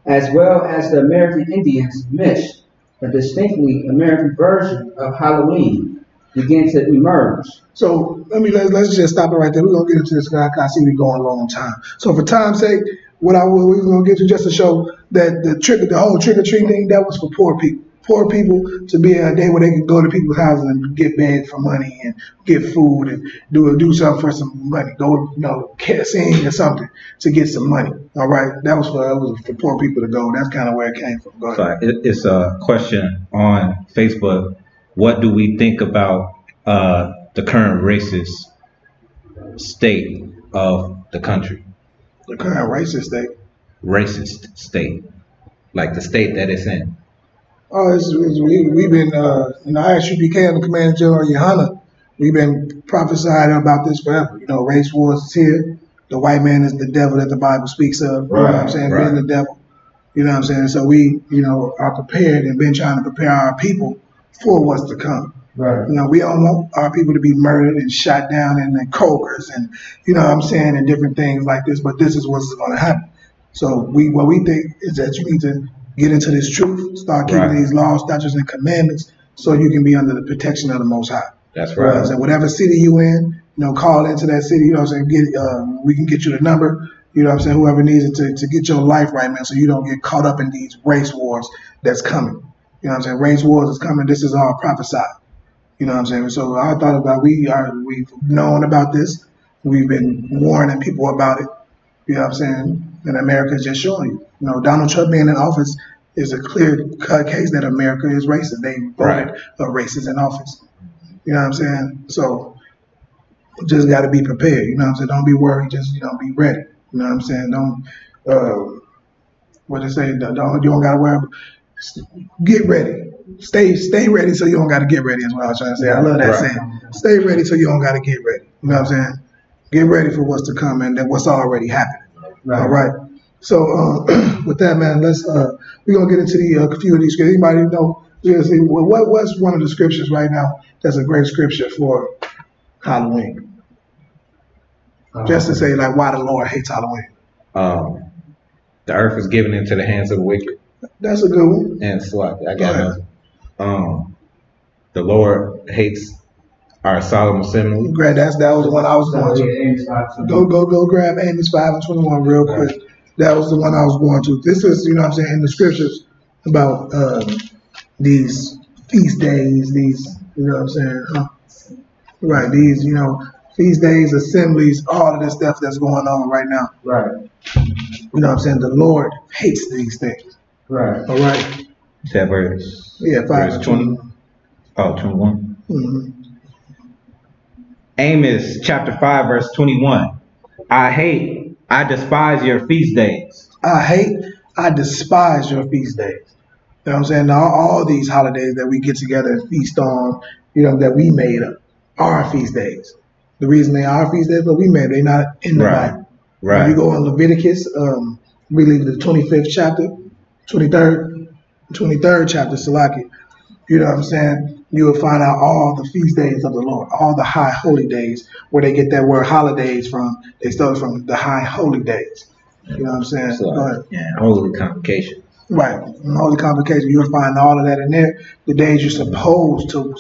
as well as the American Indians, meshed. A distinctly American version of Halloween began to emerge. So let's just stop it right there. We're gonna get into this because I see we going a long time. So for time's sake, we're gonna get to just to show that the whole trick or treat thing that was for poor people. Poor people to be a day where they can go to people's houses and get begged for money and get food and do something for some money. Go, sing or something to get some money. All right, that was for poor people to go. That's kind of where it came from. Go ahead. Sorry, it's a question on Facebook. What do we think about the current racist state of the country? The current racist state? Racist state, like the state that it's in. Oh, we've been, I actually became the Commander General Yohana. We've been prophesying about this forever. Race wars is here. The white man is the devil that the Bible speaks of. You know what I'm saying? Right. Being the devil. You know what I'm saying? So we, are prepared and been trying to prepare our people for what's to come. Right. We don't want our people to be murdered and shot down in the cokers and, and different things like this, but this is what's going to happen. So what we think is that you need to get into this truth, start keeping these laws, statutes, and commandments so you can be under the protection of the Most High. That's right. So whatever city you in, call into that city, we can get you the number, whoever needs it to get your life right, man, so you don't get caught up in these race wars that's coming. Race wars is coming. This is all prophesied. So I thought about, we've known about this. We've been warning people about it. And America is just showing you. Donald Trump being in office is a clear-cut case that America is racist. They voted a racist in office. You know what I'm saying? So just got to be prepared. You know what I'm saying? Don't be worried. Just be ready. You know what I'm saying? Don't what they say? You don't got to worry. Get ready. Stay ready so you don't got to get ready. Is what I was trying to say. I love that saying. Stay ready so you don't got to get ready. You know what I'm saying? Get ready for what's to come and what's already happening. Right. All right. So with that, man, we're gonna get into a few of these. Anybody know? We're gonna see what's one of the scriptures right now that's a great scripture for Halloween. Just to say why the Lord hates Halloween. The earth is given into the hands of the wicked. That's a good one. And I got another. The Lord hates our solemn assembly. Great, that was the one I was going to. Go grab Amos 5:21 real quick. That was the one I was going to. This is, in the scriptures about these feast days, these, Right, these, Feast days, assemblies, all of this stuff that's going on right now. Right. You know what I'm saying? The Lord hates these things. Right. All right. Is that verse? Yeah, 5 verse and 20. Oh, 21. Mm-hmm. Amos chapter 5, verse 21. I despise your feast days. I despise your feast days. You know what I'm saying? All these holidays that we get together and feast on, you know, that we made up, are feast days. The reason they are feast days, but we made them, they're not in the Right. Bible. Right. When you go in Leviticus, we read the 25th chapter, 23rd chapter, Salaki. You know what I'm saying? You will find out all the feast days of the Lord, all the high holy days, where they get that word holidays from. They start from the high holy days. You know what I'm saying? So, Go ahead. yeah, holy convocation. Right. In holy convocation, you'll find all of that in there. The days you're supposed to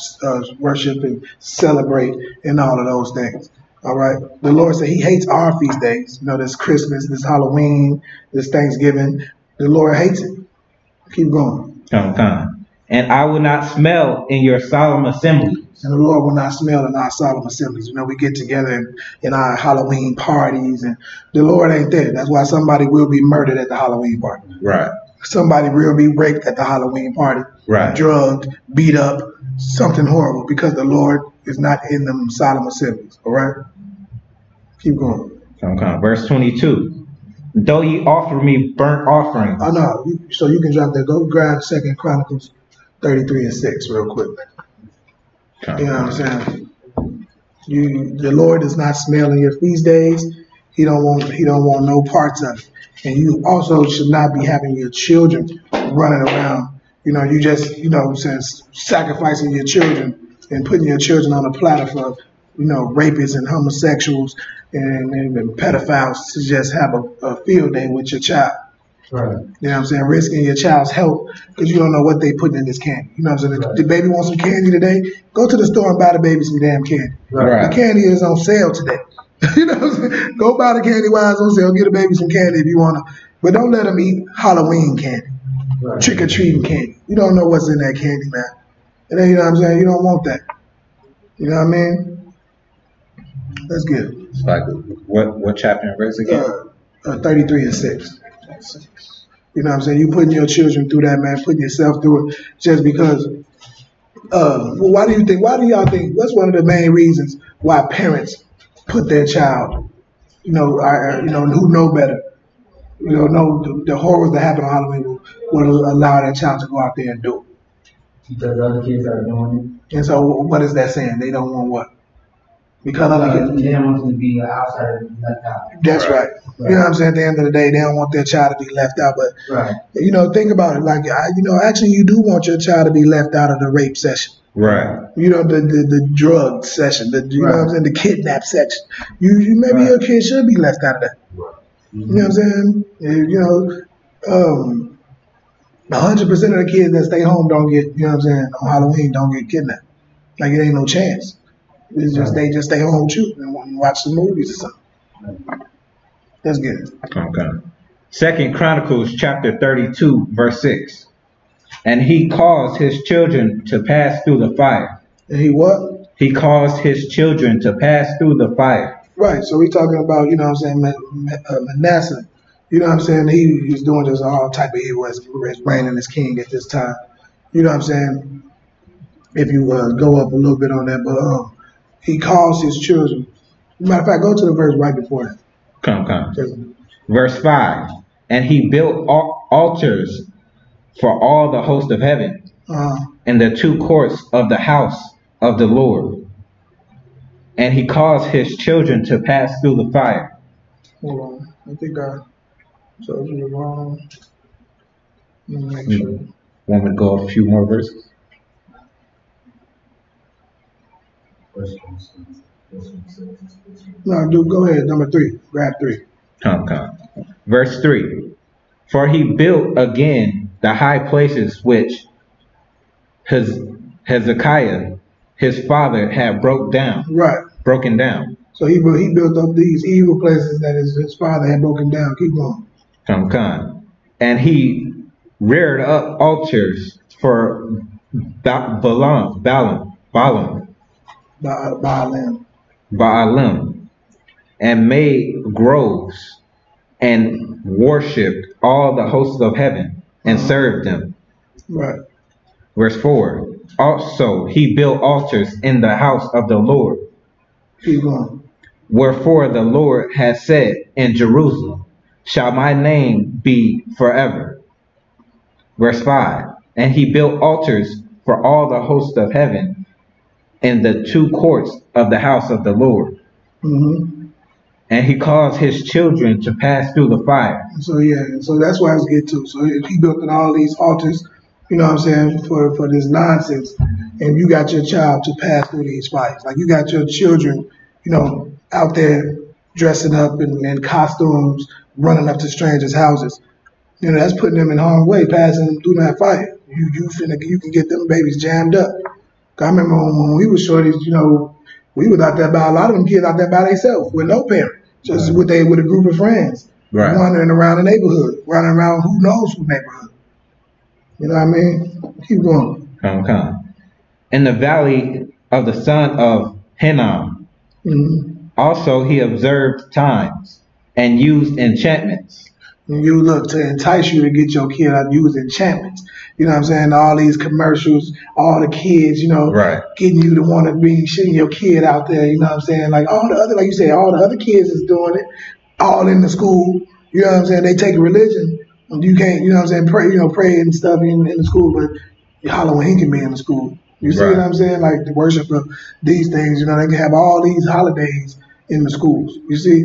worship and celebrate and all of those things. All right. The Lord said he hates our feast days. You know, this Christmas, this Halloween, this Thanksgiving. The Lord hates it. Keep going. Come. And I will not smell in your solemn assemblies. And the Lord will not smell in our solemn assemblies. You know, we get together in our Halloween parties, and the Lord ain't there. That's why somebody will be murdered at the Halloween party. Right. Somebody will be raped at the Halloween party. Right. Drugged, beat up, something horrible, because the Lord is not in them solemn assemblies. All right? Keep going. Come. Verse 22. Though ye offer me burnt offerings. Oh, no. So you can drop that. Go grab 2 Chronicles 33 and 6 real quick. You know what I'm saying? The Lord does not smell in your feast days. He don't want no parts of it. And you also should not be having your children running around. You know, you just, you know what I'm saying, sacrificing your children and putting your children on a platter for, you know, rapists and homosexuals and pedophiles to just have a field day with your child. Right. You know what I'm saying? Risking your child's health because you don't know what they putting in this candy. You know what I'm saying? Right. The baby wants some candy today? Go to the store and buy the baby some damn candy. Right. The candy is on sale today. You know what I'm saying? Go buy the candy while it's on sale. Get a baby some candy if you want to. But don't let them eat Halloween candy. Right. Trick-or-treating candy. You don't know what's in that candy, man. And then, you know what I'm saying? You don't want that. You know what I mean? That's good. It's like, what chapter and verse again? 33 and 6. You know what I'm saying? You putting your children through that, man, putting yourself through it just because. Well, why do y'all think, what's one of the main reasons why parents put their child, who know better, know the horrors that happen on Halloween will allow that child to go out there and do it? Because other kids are doing And so what is that saying? They don't want what? Because other kids. They don't want them to be an outsider and left out. That's right. You know what I'm saying? At the end of the day, they don't want their child to be left out. But, think about it. Like, actually, you do want your child to be left out of the rape session. Right. You know, the drug session. Know what I'm saying? The kidnap section. You maybe your kid should be left out of that. Right. You know what I'm saying? 100% of the kids that stay home don't get, you know what I'm saying, on Halloween don't get kidnapped. Like, it ain't no chance. It's just they just stay home with you and watch the movies or something. That's good. Okay. 2 Chronicles chapter 32, verse 6. And he caused his children to pass through the fire. And he what? He caused his children to pass through the fire. Right. So we're talking about, you know what I'm saying, Manasseh. You know what I'm saying? He was doing just all type of evil as reigning as king at this time. You know what I'm saying? If you go up a little bit on that, but he caused his children. Matter of fact, go to the verse right before that. Come. Verse 5. And he built altars for all the host of heaven in the two courts of the house of the Lord. And he caused his children to pass through the fire. Hold on. I think I told you wrong. Let me make sure. Want me to go a few more verses? No, dude, go ahead. Number 3. Grab 3. Come. Verse 3. For he built again the high places which Hezekiah, his father, had broken down. So he built up these evil places that his father had broken down. Keep going. Come. And he reared up altars for Baalim. Baalim, and made groves, and worshipped all the hosts of heaven, and served them. Right. Verse 4. Also he built altars in the house of the Lord. Keep going. Wherefore the Lord has said, in Jerusalem shall my name be forever. Verse 5. And he built altars for all the hosts of heaven in the two courts of the house of the Lord. Mm-hmm. And he caused his children to pass through the fire. So yeah, so that's what I was getting to. So he built in all these altars, you know what I'm saying, for this nonsense. And you got your child to pass through these fires. Like you got your children, you know, out there dressing up in costumes, running up to strangers' houses. You know, that's putting them in harm's way, passing them through that fire. You can get them babies jammed up. I remember when we were shorties, you know, we was out there by a lot of them kids out there by themselves with no parent, just with a group of friends, wandering around the neighborhood, running around who knows who neighborhood. You know what I mean? Keep going. Come. In the valley of the son of Hinnom, also he observed times and used enchantments. And you look to entice you to get your kid out, use enchantments. You know what I'm saying? All these commercials, all the kids, you know, getting you to want to be shitting your kid out there. You know what I'm saying? Like all the other, like you say, all the other kids is doing it, all in the school. You know what I'm saying? They take religion. You can't, you know what I'm saying, pray and stuff in the school, but Halloween can be in the school. You see what I'm saying? Like the worship of these things, you know, they can have all these holidays in the schools. You see?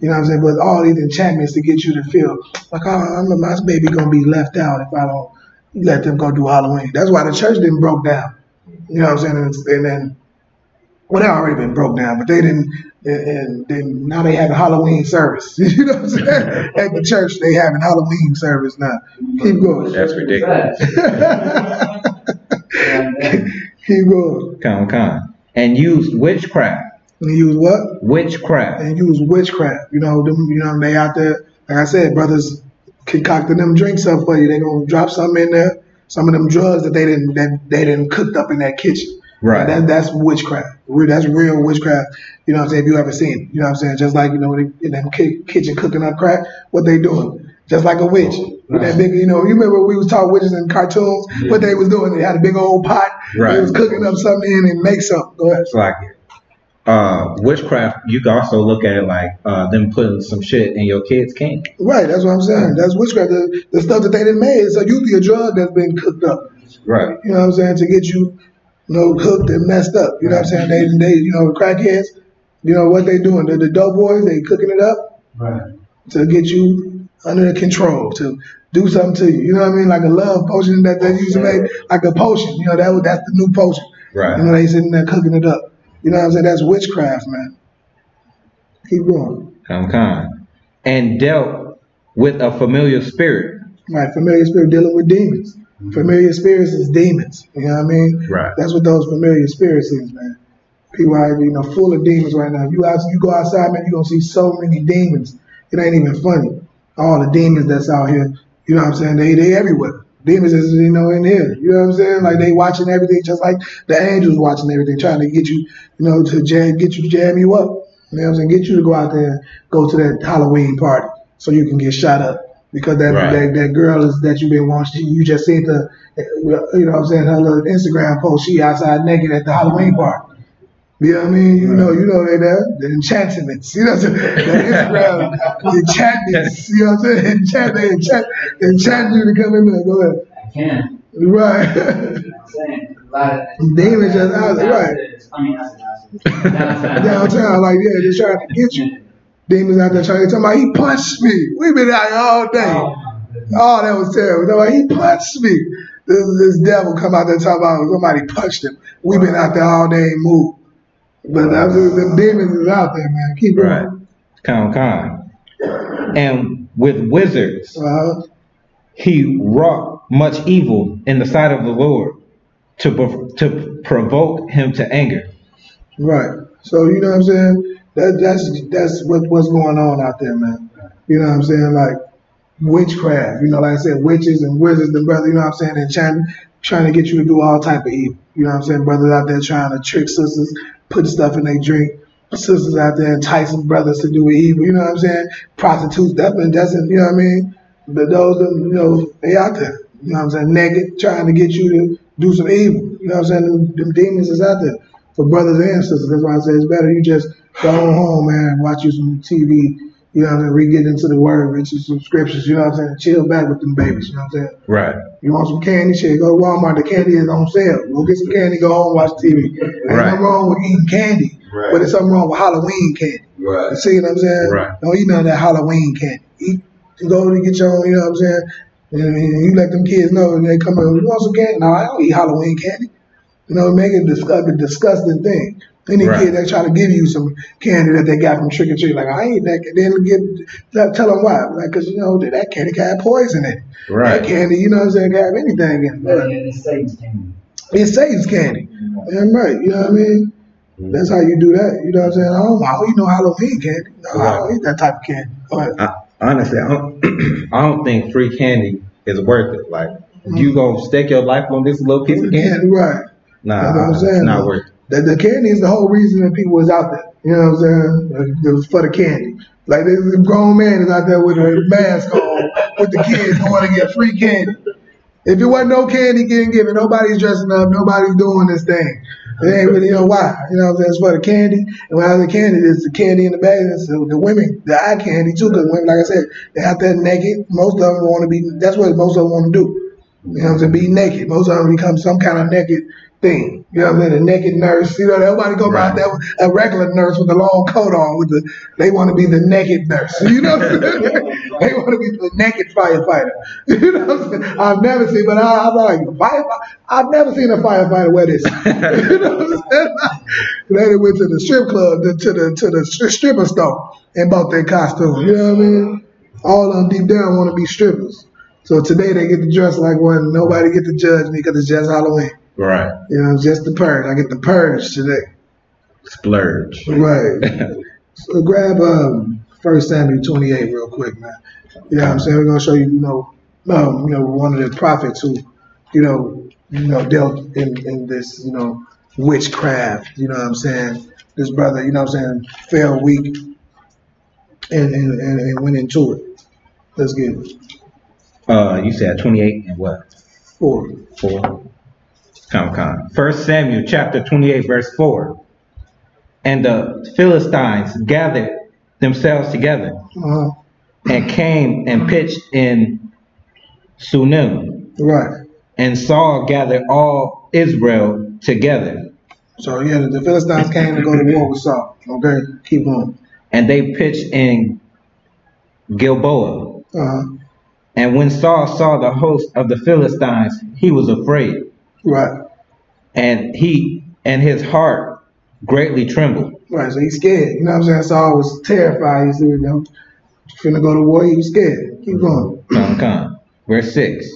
You know what I'm saying? But all these enchantments to get you to feel like, oh, my baby going to be left out if I don't let them go do Halloween. That's why the church didn't broke down. You know what I'm saying? And then, well, they already been broke down, but they didn't, and then now they have a Halloween service. You know what I'm saying? At the church, they having Halloween service now. Keep going. That's ridiculous. Keep going. Come. And used witchcraft. And use what? Witchcraft. And use witchcraft. You know, they out there, like I said, brothers concocting them drinks up for you. They gonna drop something in there, some of them drugs that they didn't cooked up in that kitchen. Right. That's witchcraft. That's real witchcraft. You know what I'm saying? If you ever seen it. You know what I'm saying? Just like, you know, in that kitchen cooking up crack, what they doing? Just like a witch. With that big, you know, you remember we was taught witches in cartoons? Yeah. What they was doing? They had a big old pot. Right. They was cooking up something in and make something. Go ahead. It's like witchcraft, you can also look at it like them putting some shit in your kid's candy. Right, that's what I'm saying. That's witchcraft. The stuff that they didn't made. So usually a drug that's been cooked up. Right. You know what I'm saying? To get you, hooked and messed up. You know what I'm saying? They crackheads, you know what they doing? The dope boys, they cooking it up to get you under control, to do something to you. You know what I mean? Like a love potion that they used to make, like a potion. You know, that's the new potion. Right. You know, they sitting there cooking it up. You know what I'm saying? That's witchcraft, man. Keep going. Come. And dealt with a familiar spirit. Right, familiar spirit dealing with demons. Familiar spirits is demons. You know what I mean? Right. That's what those familiar spirits is, man. People are, full of demons right now. You go outside, man, you're going to see so many demons. It ain't even funny. All the demons that's out here, you know what I'm saying? They everywhere. Demons is, in here. You know what I'm saying? Like they watching everything just like the angels watching everything, trying to get you, to jam you up. You know what I'm saying? Get you to go out there and go to that Halloween party so you can get shot up. Because that girl that you've been watching, you just seen you know what I'm saying, her little Instagram post, she outside naked at the Halloween party. You know what I mean? You know they there. The enchantments. You know what I'm saying? The Instagram enchantments. You know what I'm saying? They enchant you to come in there. Go ahead. I can. Right. You know what I'm saying? A lot of demons just out there. Right. I mean, downtown. Downtown, like, yeah, they're trying to get you. Demons out there trying to tell me, he punched me. We've been out here all day. Oh, that was terrible. He punched me. This devil come out there talking about somebody punched him. We've been out there all day and moved. But the demons is out there, man. Keep going. Come. And with wizards, he wrought much evil in the sight of the Lord to provoke him to anger. Right. So, you know what I'm saying? That's what's going on out there, man. You know what I'm saying? Like witchcraft. Like I said, witches and wizards and brothers, you know what I'm saying? And trying to get you to do all type of evil. You know what I'm saying? Brothers out there trying to trick sisters, put stuff in their drink, sisters out there enticing brothers to do evil, you know what I'm saying? Prostitutes, definitely doesn't, you know what I mean? But those, you know, they out there, you know what I'm saying? Naked, trying to get you to do some evil, you know what I'm saying? Them demons is out there for brothers and sisters. That's why I say it's better you just go home, man, and watch you some TV, you know what I'm saying? Re-get into the word, read some scriptures, you know what I'm saying? Chill back with them babies, you know what I'm saying? Right. You want some candy? Shit, go to Walmart. The candy is on sale. Go get some candy. Go home, watch TV. Ain't nothing wrong with eating candy, but there's something wrong with Halloween candy. Right. You see what I'm saying? Right. Don't eat none of that Halloween candy. Eat, go to get your own. You know what I'm saying? And you let them kids know, and they come in. You want some candy? No, I don't eat Halloween candy. You know, make it a disgusting thing. Any kid that try to give you some candy that they got from trick or treat, like I ain't that. Then tell them why, like, cause you know that candy can have poison in it. Right. That candy, you know what I'm saying, can have anything in it. It's Satan's candy. It's Satan's candy. Damn right. You know what I mean? That's how you do that. You know what I'm saying? I don't eat no Halloween candy. No, I don't eat that type of candy. Go ahead. Honestly, I don't think free candy is worth it. Like, you gonna stake your life on this little piece of candy? Right. Nah, that's what I'm saying, it's not worth it. The candy is the whole reason that people was out there. You know what I'm saying? It was for the candy. Like this grown man is out there with a mask on with the kids going to get free candy. If it wasn't no candy getting given, nobody's dressing up, nobody's doing this thing. It ain't really, you know why. You know what I'm saying? It's for the candy. And when I have the candy, it's the candy in the bag. It's the women, the eye candy too, because women, like I said, they out there naked. Most of them want to be, that's what most of them want to do. You know what I'm saying? Be naked. Most of them become some kind of naked thing. You know what I'm saying? A naked nurse. You know, everybody go out there with a regular nurse with a long coat on. They want to be the naked nurse. You know what I'm saying? They want to be the naked firefighter. You know what I'm saying? I've never seen, but I'm like, I've never seen a firefighter wear this. You know what I'm saying? They went to the strip club, to the stripper store and bought their costume. You know what I mean? All of them deep down want to be strippers. So today they get to dress like one. Nobody get to judge me because it's just Halloween. Right. You know, it's just the purge. I get the purge today. Splurge. Right. So grab 1 Samuel 28 real quick, man. You know what I'm saying? We're gonna show you, you know, one of the prophets who, you know, dealt in this, you know, witchcraft. You know what I'm saying? This brother, you know what I'm saying, fell weak and went into it. Let's get it. You said 28 and what? 4. Come. 1 Samuel chapter 28 verse 4. And the Philistines gathered themselves together and came and pitched in Sunem. Right. And Saul gathered all Israel together. So yeah, the Philistines came to go to war with Saul. Okay, keep going. And they pitched in Gilboa. And when Saul saw the host of the Philistines, he was afraid. Right. And his heart greatly trembled. Right, so he's scared. You know what I'm saying? Saul was terrified. He's, you know, finna go to war. He was scared. Keep going. Come. Verse 6.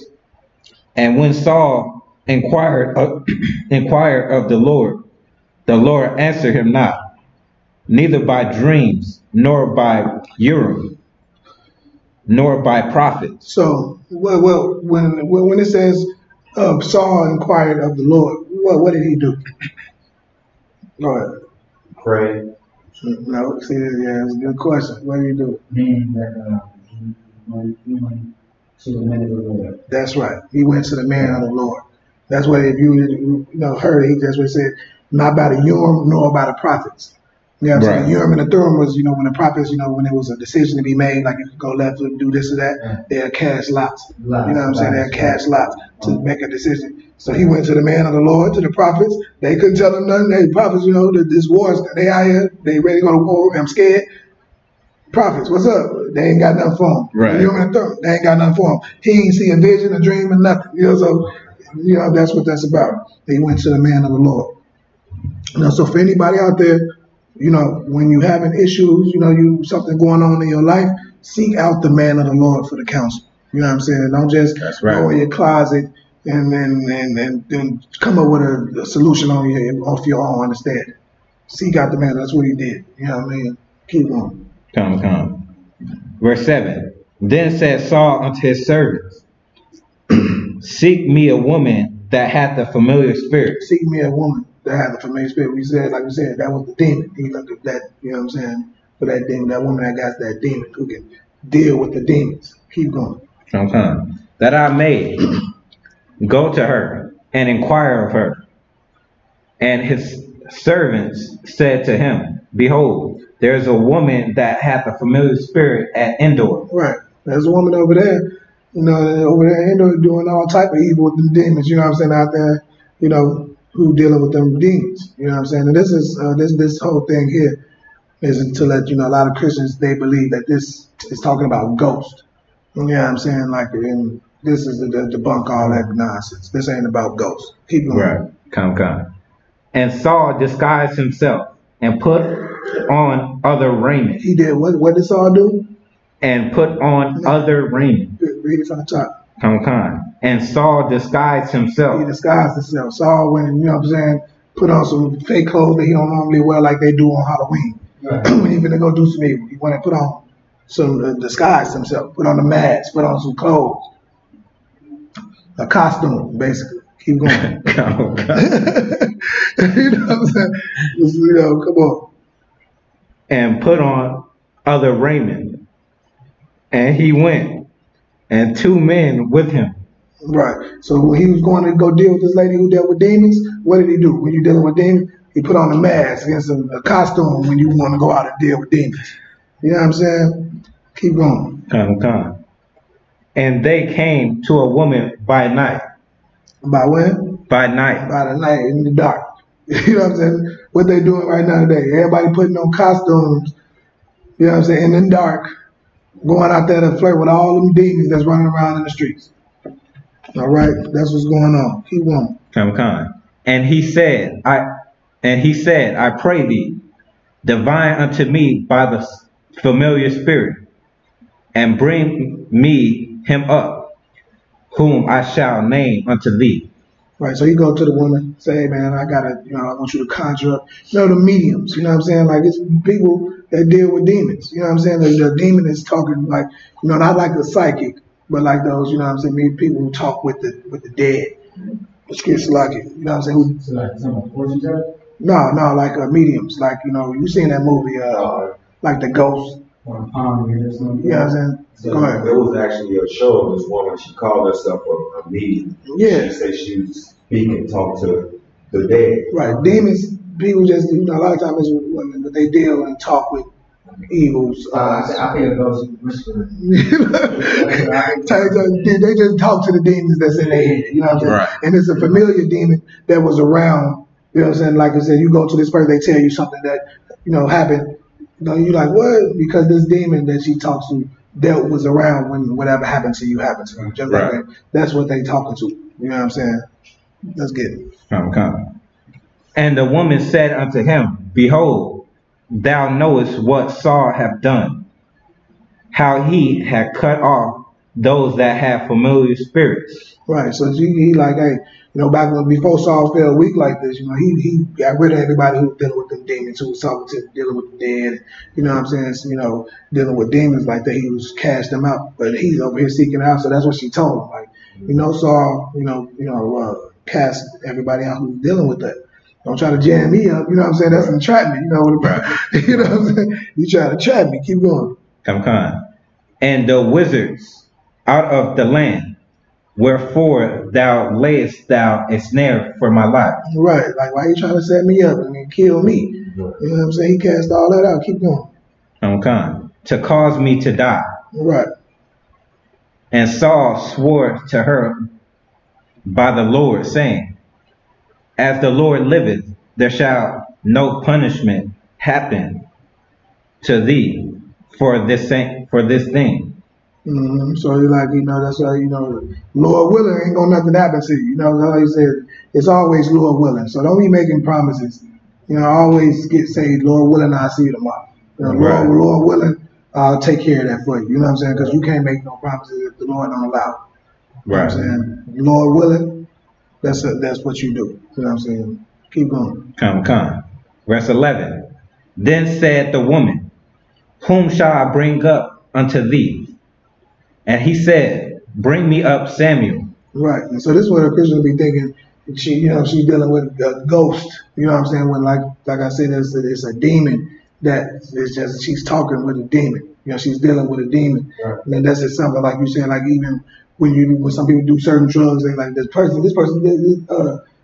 And when Saul inquired of the Lord answered him not, neither by dreams, nor by Urim, nor by prophets. So, well, when it says Saul inquired of the Lord, what did he do? Go ahead. Pray. No, see, yeah, it's a good question. What did he do? Meaning that he went to the man of the Lord. That's right. He went to the man of the Lord. That's what, if you heard it, that's what it said, not by the Urim nor by the prophets. You know what I'm saying? The Urim and the Thummim was, when the prophets, when there was a decision to be made, like you could go left or do this or that, they'll cast lots. You know what I'm saying? They'll cast lots to make a decision. So he went to the man of the Lord, to the prophets. They couldn't tell him nothing. Hey, prophets, that this war, they out here, they ready to go to war. I'm scared. Prophets, what's up? They ain't got nothing for him. Right. Urim and Thummim, they ain't got nothing for him. He ain't see a vision, a dream, or nothing. So, that's what that's about. He went to the man of the Lord. So for anybody out there, when you having issues, you something going on in your life, seek out the man of the Lord for the counsel. You know what I'm saying? Don't just go in your closet and come up with a solution off your own understanding. Seek out the man. That's what he did. You know what I mean? Keep on. Come. Verse 7. Then said Saul unto his servants, seek me a woman that hath a familiar spirit. Seek me a woman that had the familiar spirit. We said, like we said, that was the demon. He looked at that, you know what I'm saying, for that demon, that woman that got that demon who can deal with the demons. Keep going. Okay. That I may go to her and inquire of her. And his servants said to him, behold, there is a woman that hath a familiar spirit at Endor. Right. There's a woman over there, you know, over there at Endor doing all type of evil with them demons, you know what I'm saying, out there, you know, who dealing with them demons, you know what I'm saying. And this is, this whole thing here is to let you know, a lot of Christians, they believe that this is talking about ghosts. You know what I'm saying? Like, and this is the debunk all that nonsense. This ain't about ghosts. Keep going. Right. Come. And Saul disguised himself and put on other raiment. He did what did Saul do? And put on other raiment. Read it from the top. Come. And Saul disguised himself. He disguised himself. Saul went and, you know what I'm saying, put on some fake clothes that he don't normally wear like they do on Halloween. Right. When he finna go do some evil, he went and put on some, disguised himself, put on a mask, put on some clothes. A costume, basically. Keep going. Come. You know what I'm saying? Just, you know, come on. And put on other raiment. And he went, and 2 men with him. Right. So when he was going to go deal with this lady who dealt with demons, what did he do? When you're dealing with demons, he put on a mask and a costume when you want to go out and deal with demons. You know what I'm saying? Keep going. Come. And they came to a woman by night. By when? By night. By the night, in the dark. You know what I'm saying? What they doing right now today. Everybody putting on costumes, you know what I'm saying, in the dark, going out there to flirt with all them demons that's running around in the streets. All right? That's what's going on. Keep going. Come. And he said, I pray thee, divine unto me by the familiar spirit, and bring me him up, whom I shall name unto thee. Right, so you go to the woman, say, hey man, I want you to conjure up, the mediums, you know what I'm saying? Like, it's people that deal with demons, you know what I'm saying? The demon is talking like, not like the psychic, but like those, you know what I'm saying, people who talk with the dead. It's kids like it, you know what I'm saying? So like some fortune teller? No, like mediums, like, you seen that movie, like The Ghost. Or a palm reader or something? You know what I'm saying? So go ahead. there was actually a show of this woman. She called herself a medium. Yeah. She said she was speaking, talk to the dead. Right. Demons, people just, a lot of times it's with women, but they deal and talk with evils. I think a ghost whisperer. They just talk to the demons that's in their head. You know what I'm saying? Right. And it's a familiar demon that was around. You know what I'm saying? Like I said, you go to this person, they tell you something that, happened. You're like, what? Because this demon that she talks to was around when whatever happened to you happened to you. Just like that. That's what they talking to. You know what I'm saying? Let's get it. Come. And the woman said unto him, behold, thou knowest what Saul hath done, how he had cut off those that have familiar spirits. Right. So he like, hey, back before Saul fell weak like this, he got rid of everybody who was dealing with them demons, who was talking to dealing with the dead, you know what I'm saying? So, dealing with demons like that, he was cast them out. But he's over here seeking out, so that's what she told him. Like, Saul, cast everybody out who's dealing with that. Don't try to jam me up, you know what I'm saying? That's entrapment, you know what I'm saying? You try to trap me, keep going. Come. And the wizards out of the land, wherefore thou layest thou a snare for my life. Right, like why you trying to set me up and kill me? You know what I'm saying? He cast all that out, keep going. Come. To cause me to die. Right. And Saul swore to her by the Lord, saying, as the Lord liveth, there shall no punishment happen to thee for this thing. So you're like, that's why, Lord willing ain't gonna nothing happen to you. Like you said, it's always Lord willing. So don't be making promises. Always say, Lord willing, I'll see you tomorrow. Lord willing, I'll take care of that for you. You know what I'm saying? Because you can't make no promises if the Lord don't allow. You know what I'm saying? Lord willing, that's what you do. You know what I'm saying? Keep going. Come. Verse 11. Then said the woman, whom shall I bring up unto thee? And he said, bring me up Samuel. Right. And so this is what a Christian be thinking. She, you know, she's dealing with a ghost. You know what I'm saying? When like I said, it's a demon that is just she's talking with a demon. You know, she's dealing with a demon. Right. And that's just something like you said. Like even when some people do certain drugs, they like this person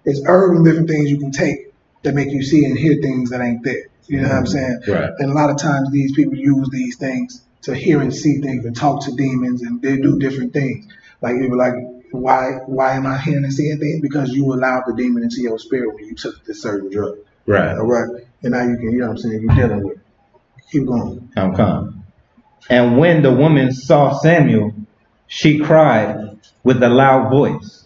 is herbs and different things you can take that make you see and hear things that ain't there. You know what I'm saying? Right. And a lot of times these people use these things to hear and see things and talk to demons, and they do different things. Like you were like, why am I hearing and seeing things? Because you allowed the demon into your spirit when you took this certain drug. Right. All right. And now you can, you know what I'm saying, you're dealing with it. Keep going. Come. And when the woman saw Samuel, she cried with a loud voice.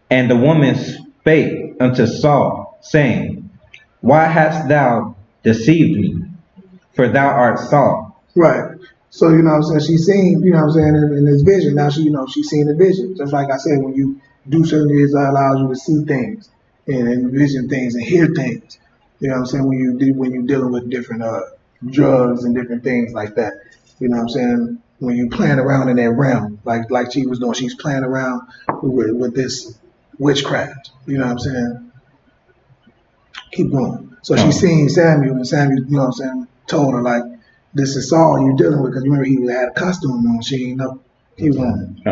And the woman spake unto Saul, saying, Why hast thou deceived me? For thou art Saul. Right. So, you know what I'm saying, she's seen, you know what I'm saying, in this vision. Now she, you know, she's seen the vision. Just like I said, when you do certain things, that allows you to see things and envision things and hear things. You know what I'm saying, when you're dealing with different drugs and different things like that. You know what I'm saying? When you playing around in that realm, like she was doing, she's playing around with this witchcraft. You know what I'm saying? Keep going. So she's seen Samuel, and Samuel, you know what I'm saying, told her like, this is Saul you're dealing with, because remember he had a costume on. She ain't know. Keep going.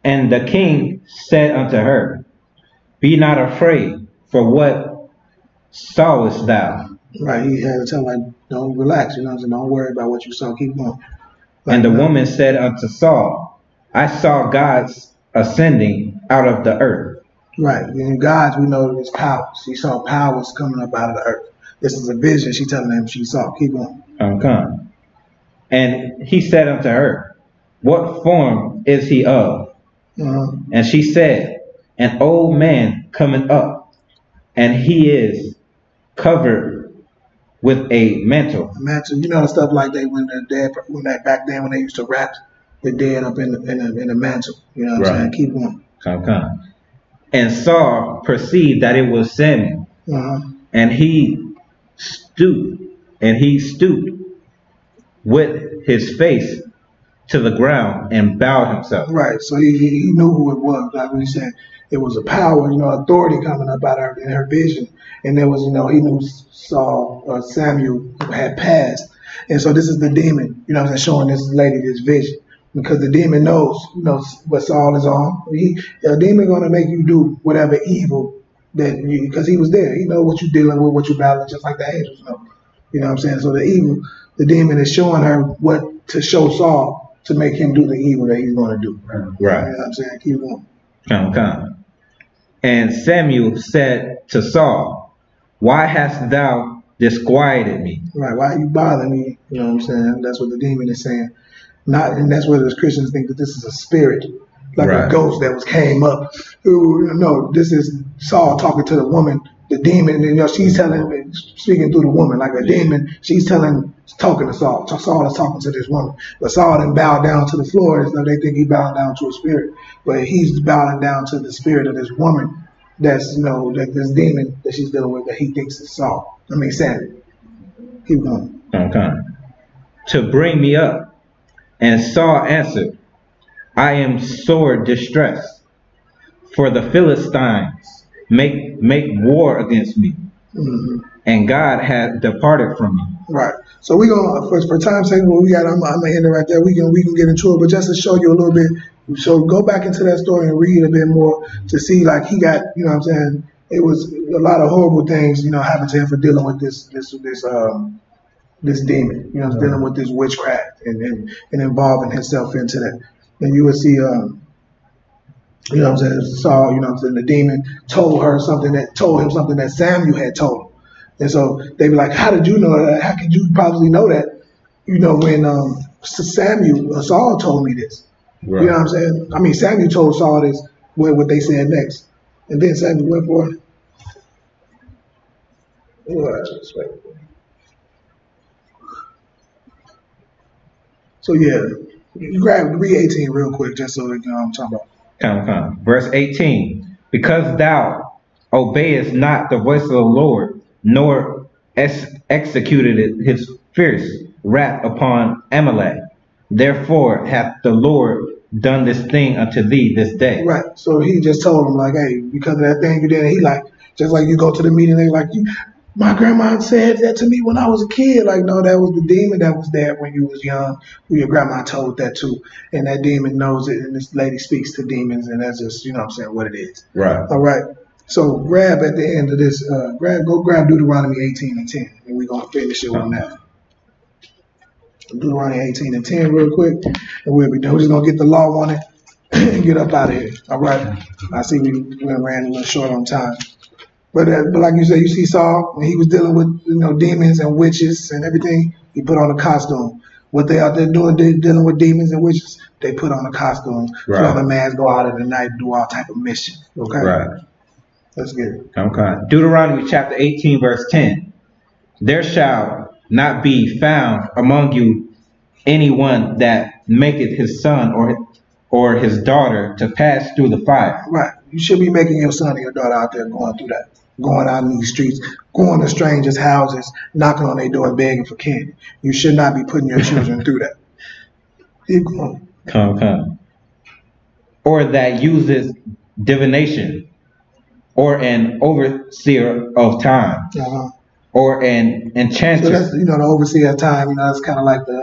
And the king said unto her, Be not afraid, for what sawest thou? Right, he had to tell her, like, don't relax, you know what I'm saying? Don't worry about what you saw. Keep going. Like, And the woman said unto Saul, I saw gods ascending out of the earth. Right, and gods, we know there's powers. She saw powers coming up out of the earth. This is a vision she telling him she saw. Keep going. And he said unto her, What form is he of? And she said, An old man coming up, and he is covered with a mantle. Mantle, you know the stuff like that when the dead, back then when they used to wrap the dead up in the mantle. You know what I'm saying? Keep going. And Saul perceived that it was Samuel, and he stooped with his face to the ground and bowed himself. Right, so he knew who it was. Like when he said it was a power, you know, authority coming up out of her in her vision. And there was, you know, he knew Samuel had passed. And so this is the demon, you know what I'm saying, showing this lady this vision. Because the demon knows what Saul is on. A demon going to make you do whatever evil because he was there. He know what you're dealing with, what you're battling, just like the angels know. You know what I'm saying? So the demon is showing her what to show Saul to make him do the evil that he's going to do. Right. You know what I'm saying? Keep going. And Samuel said to Saul, Why hast thou disquieted me? Right. Why are you bothering me? You know what I'm saying? That's what the demon is saying. And that's where the Christians think that this is a spirit, like a ghost that came up. No, this is Saul talking to the woman, the demon, and you know she's speaking through the woman like a demon. She's talking to Saul. Saul is talking to this woman, but Saul didn't bow down to the floor. And so they think he bowed down to a spirit, but he's bowing down to the spirit of this woman. That's this demon that she's dealing with that he thinks is Saul. Samuel. Keep going. To bring me up. And Saul answered, I am sore distressed, for the Philistines make war against me, and God hath departed from me. Right. So we're gonna for time's sake, I'm gonna end it right there. We can get into it, but just to show you a little bit. So go back into that story and read a bit more to see like he got, you know what I'm saying, it was a lot of horrible things, happened to him for dealing with this demon, dealing with this witchcraft and involving himself into that. And you would see, Saul, the demon told him something that Samuel had told him. And so they be like, how did you know that? How could you probably know that? When Saul told me this. Right. You know what I'm saying? Samuel told Saul this, what they said next. And then Samuel went for it. So yeah, you read 18 real quick just so that you know what I'm talking about. Verse 18, because thou obeyest not the voice of the Lord, nor executed his fierce wrath upon Amalek, therefore hath the Lord done this thing unto thee this day. Right. So he just told him like, hey, because of that thing you did, and he like, just like you go to the meeting, they like, my grandma said that to me when I was a kid. Like, no, that was the demon that was there when you was young. Your grandma told that too. And that demon knows it, and this lady speaks to demons, and that's just, you know what I'm saying, what it is. Right. All right. So grab at the end of this, go grab Deuteronomy 18:10, and we're going to finish it on that. Deuteronomy 18:10 real quick, and we'll be done. We're just going to get the law on it and get up out of here. All right. I see we ran a little short on time. But like you said, you see Saul, when he was dealing with, you know, demons and witches and everything, he put on a costume. What they out there doing, they're dealing with demons and witches, they put on a costume, put on a mask, go out in the night, do all type of missions. Okay? Right. Let's get it. Okay. Deuteronomy chapter 18, verse 10. There shall not be found among you anyone that maketh his son or his daughter to pass through the fire. Right. You should be making your son or your daughter out there going through that. Going out in these streets, going to strangers' houses, knocking on their door, begging for candy. You should not be putting your children through that. Keep going. Come. Or that uses divination, or an overseer of time, or an enchanter. So that's, you know, the overseer of time. You know, that's kind of like the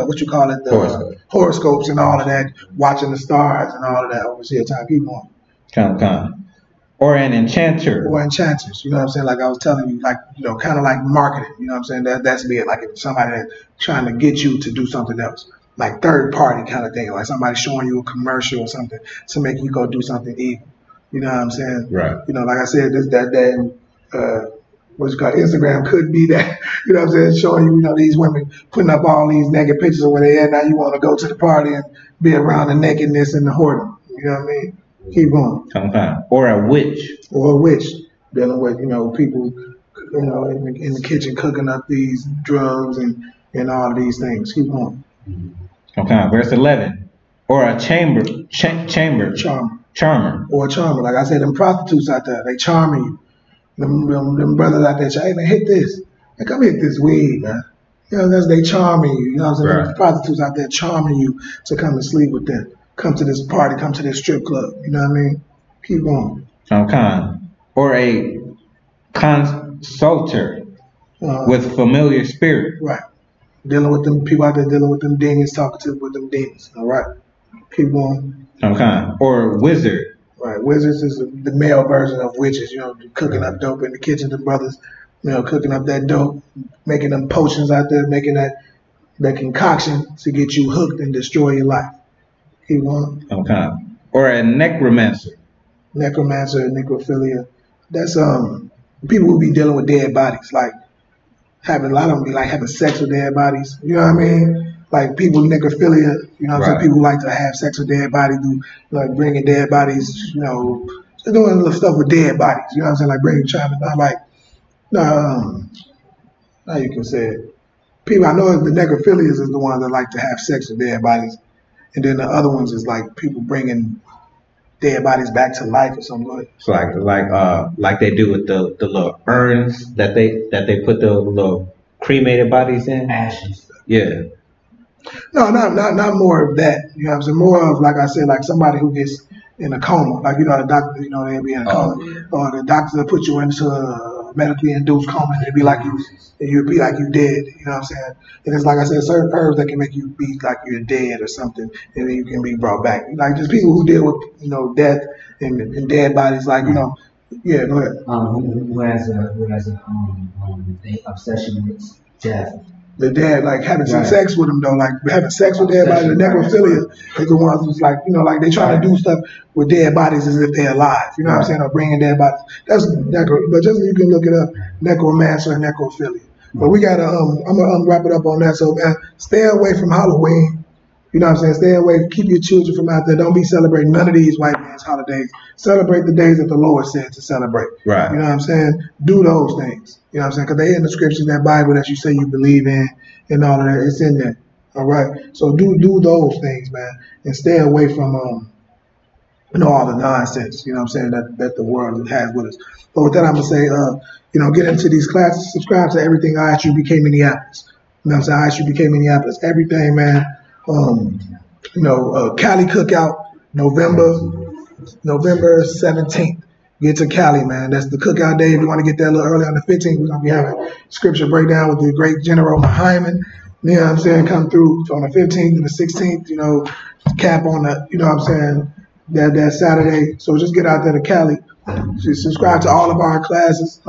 what you call it, the horoscopes and all of that, watching the stars and all of that. Overseer of time. Keep going. Come. Or an enchanter. Or enchanters. You know what I'm saying? Like I was telling you, like, you know, kind of like marketing. You know what I'm saying? That's it. Like if somebody that's trying to get you to do something else. Like third party kind of thing. Like somebody showing you a commercial or something to make you go do something evil. You know what I'm saying? Right. You know, like I said, what's it called? Instagram could be that, you know what I'm saying, showing you, you know, these women putting up all these naked pictures of where they at. Now you want to go to the party and be around the nakedness and the whoredom. You know what I mean? Keep going. Or a witch. Or a witch. Dealing with, you know, people, you know, in the kitchen cooking up these drugs and all of these things. Keep going. Okay. Verse 11. Or a charmer. Or a charmer. Like I said, them prostitutes out there, they charming you. Them brothers out there, hey man, hit this. Hey, come hit this weed, man. You know, that's they charming you. You know what I'm saying? Right. Them prostitutes out there charming you to come and sleep with them. Come to this party, come to this strip club. You know what I mean? Keep going. Or a consulter with familiar spirit. Right. Dealing with them people out there, dealing with them demons, talking with them demons. All right. Keep going. Or wizard. Right. Wizards is the male version of witches. You know, cooking up dope in the kitchen. The brothers, you know, cooking up that dope, making them potions out there, making that concoction to get you hooked and destroy your life. Keep going. Or a necromancer. Necrophilia. That's people who be dealing with dead bodies, like having a lot of them be like having sex with dead bodies. You know what I mean? Like people necrophilia. You know what I'm saying? People who like to have sex with dead bodies, do like bringing dead bodies. You know, they're doing little stuff with dead bodies. You know what I'm saying? Like bringing how you can say it. People, I know the necrophilias is the ones that like to have sex with dead bodies. And then the other ones is like people bringing dead bodies back to life or something. So like they do with the little urns that they put the little cremated bodies in. Ashes. Yeah. No, not more of that. You know what I'm saying? More of, like I said, like somebody who gets in a coma. Like, you know, the doctor, you know, they'll be in a coma. Yeah. Or the doctor will put you into a medically induced coma and it'd be like you'd be like you dead. You know what I'm saying? And it's like I said, certain herbs that can make you be like you're dead or something, and then you can be brought back. Like just people who deal with, you know, death and dead bodies, like, you know. Yeah, go ahead. Who has a obsession with death. The dead, like having some sex with them though, like having sex with dead bodies. The necrophilia is the ones who's like, you know, like they trying to do stuff with dead bodies as if they're alive. You know what I'm saying? Or bringing dead bodies. That's but just you can look it up, necromancer and necrophilia. But we gotta, I'm gonna wrap it up on that. So man, stay away from Halloween. You know what I'm saying? Stay away. Keep your children from out there. Don't be celebrating none of these white man's holidays. Celebrate the days that the Lord said to celebrate. Right. You know what I'm saying? Do those things. You know what I'm saying? Because they in the scriptures, that Bible that you say you believe in and all of that, it's in there. All right? So do those things, man. And stay away from, you know, all the nonsense, you know what I'm saying, that the world has with us. But with that, I'm going to say, you know, get into these classes. Subscribe to everything ISUBK Minneapolis. You know what I'm saying? ISUBK Minneapolis. Everything, man. Cali Cookout, November 17th. Get to Cali, man. That's the cookout day. If you want to get there a little early on the 15th, we're going to be having scripture breakdown with the great General Hyman. You know what I'm saying? Come through on the 15th and the 16th, cap on the, that Saturday. So just get out there to Cali. Just subscribe to all of our classes.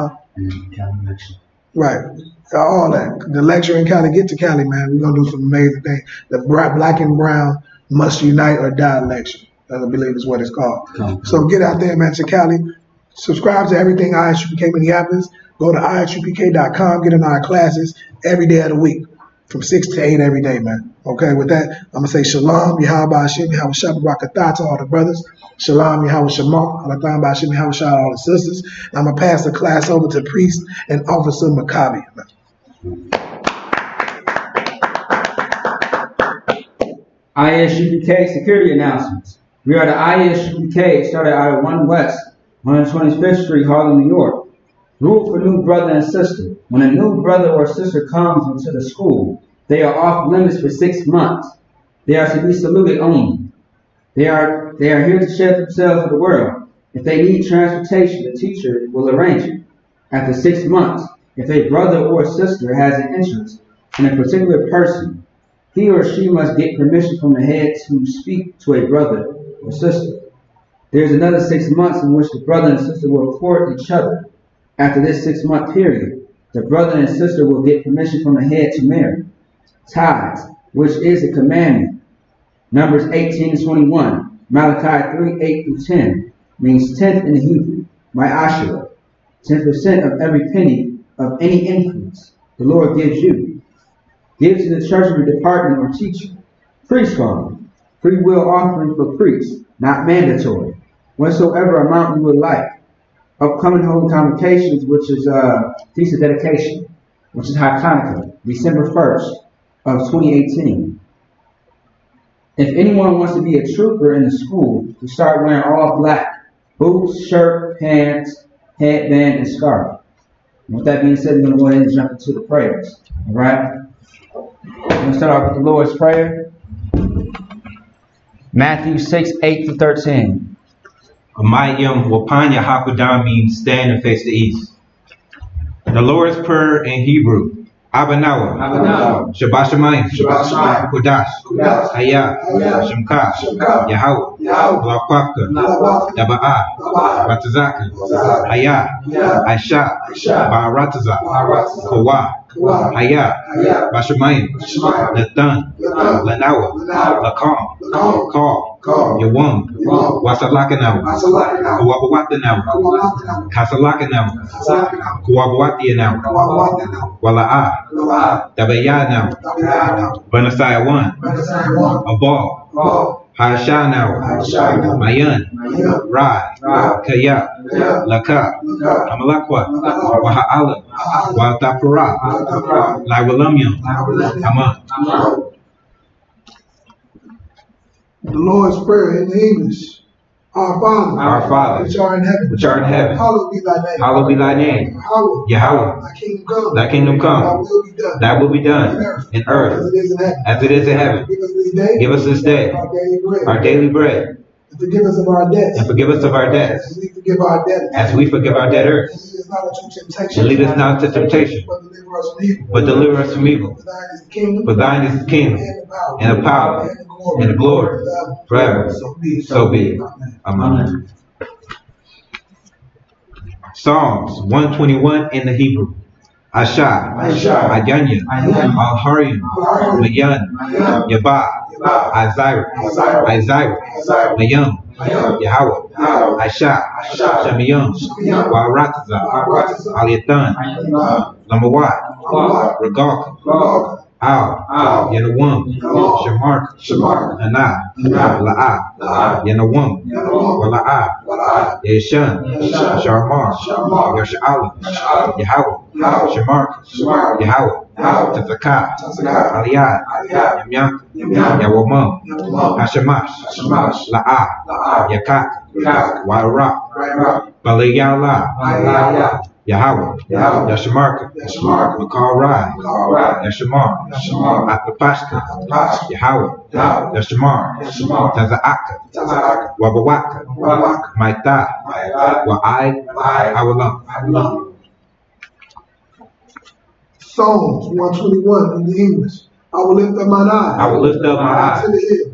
Right. All that. The lecture in Cali. Get to Cali, man. We're going to do some amazing things. The Black and Brown Must Unite or Die lecture, I believe is what it's called. So get out there, man, to Cali. Subscribe to everything ISUPK Minneapolis. Go to ISUPK.com. Get in our classes every day of the week from 6 to 8 every day, man. Okay, with that, I'm going to say Shalom, Yahweh Hashem, Yahweh Shabbat Barakatah to all the brothers. Shalom, Yahweh Shema, Alatham Hashem, Yahweh Shabbat all the sisters. And I'm going to pass the class over to Priest and Officer Maccabi. ISUPK security announcements. We are the ISUPK, started out of 1 West, 125th Street, Harlem, New York. Rule for new brother and sister. When a new brother or sister comes into the school, they are off limits for 6 months. They are to be saluted only. They are here to share themselves with the world. If they need transportation, the teacher will arrange it. After 6 months, if a brother or sister has an interest in a particular person, he or she must get permission from the head to speak to a brother or sister. There is another 6 months in which the brother and sister will court each other. After this 6-month period, the brother and sister will get permission from the head to marry. Tithes, which is a commandment. Numbers 18 to 21. Malachi 3:8-10 means 10th in the Hebrew. Ma'ashera, 10% of every penny of any increase the Lord gives you. Give to the treasury department or teacher. Priest fund, free will offering for priests, not mandatory. Whatsoever amount you would like. Upcoming holy convocations, which is Feast of Dedication, which is Hanukkah, December 1st of 2018. If anyone wants to be a trooper in the school, to start wearing all black, boots, shirt, pants, headband, and scarf. And with that being said, we're going to go ahead and jump into the prayers. All right? We're going to start off with the Lord's Prayer. Matthew 6:8-13. Amayim Wapanya Hakudam means stand and face the east. The Lord's Prayer in Hebrew. Abanawa. Shabbat Shemayim. Kodash. Hayah. Shemka. Yahweh. Lawkwaka. Daba'ah. Ratazaka. Hayah. Aisha. Ba'arataza. Kawa. Hayah. Bashamayim. Nathan. Lanawa. Lakam. Call. Yawam. Wasalakanawa. Kuwabawatanawa. Kasalakanawa. Kuwabawatianawa. Wala'ah. Dabayanawa. Vanasaya 1. Abal. Hashanawa. Mayan. Rad. Kaya. Laka. Amalakwa. Waha'ala. Watapura. Laiwalamyam. Aman. The Lord's Prayer in English. Our Father, which art in heaven, hallowed be thy name. Hallowed be thy name. Yahweh, thy kingdom come. Thy will be done in earth as it is in heaven. Give us this day our daily bread. And forgive us of our debts. As we forgive our debtors. And lead us not into temptation, but deliver us from evil. For thine is the kingdom, and the power, and the glory, forever. So be it. Amen. Psalms 121 in the Hebrew. Asha, Ayanya, Al-Harim, Mayan, Yabah, Azira, Mayam, Yahweh, Aisha, Shemiyam, Warataza, Aliathan, Lamawat, Regalka, Al, Yanawam, Shamark, Ana, La'ah, Yanawam, Wala'ah, Yeshan, Sharmar, Yasha'ala, Yahweh, Shamark, Yahweh, Tazakah, Aliyah, Yamyanka, Yawamam, Hashamash, La'ah, Yakak, Wa'arak, Balayala, Yahweh, Yahweh. Yashamarka. Makar Rai. Yashamar. Atapashka. Yahweh. Yashamar. Tazaaka. Wabawaka. Maita. Wa'ai. Awalam. Psalms 121 in the English. I will lift up mine eyes. I will lift up my eyes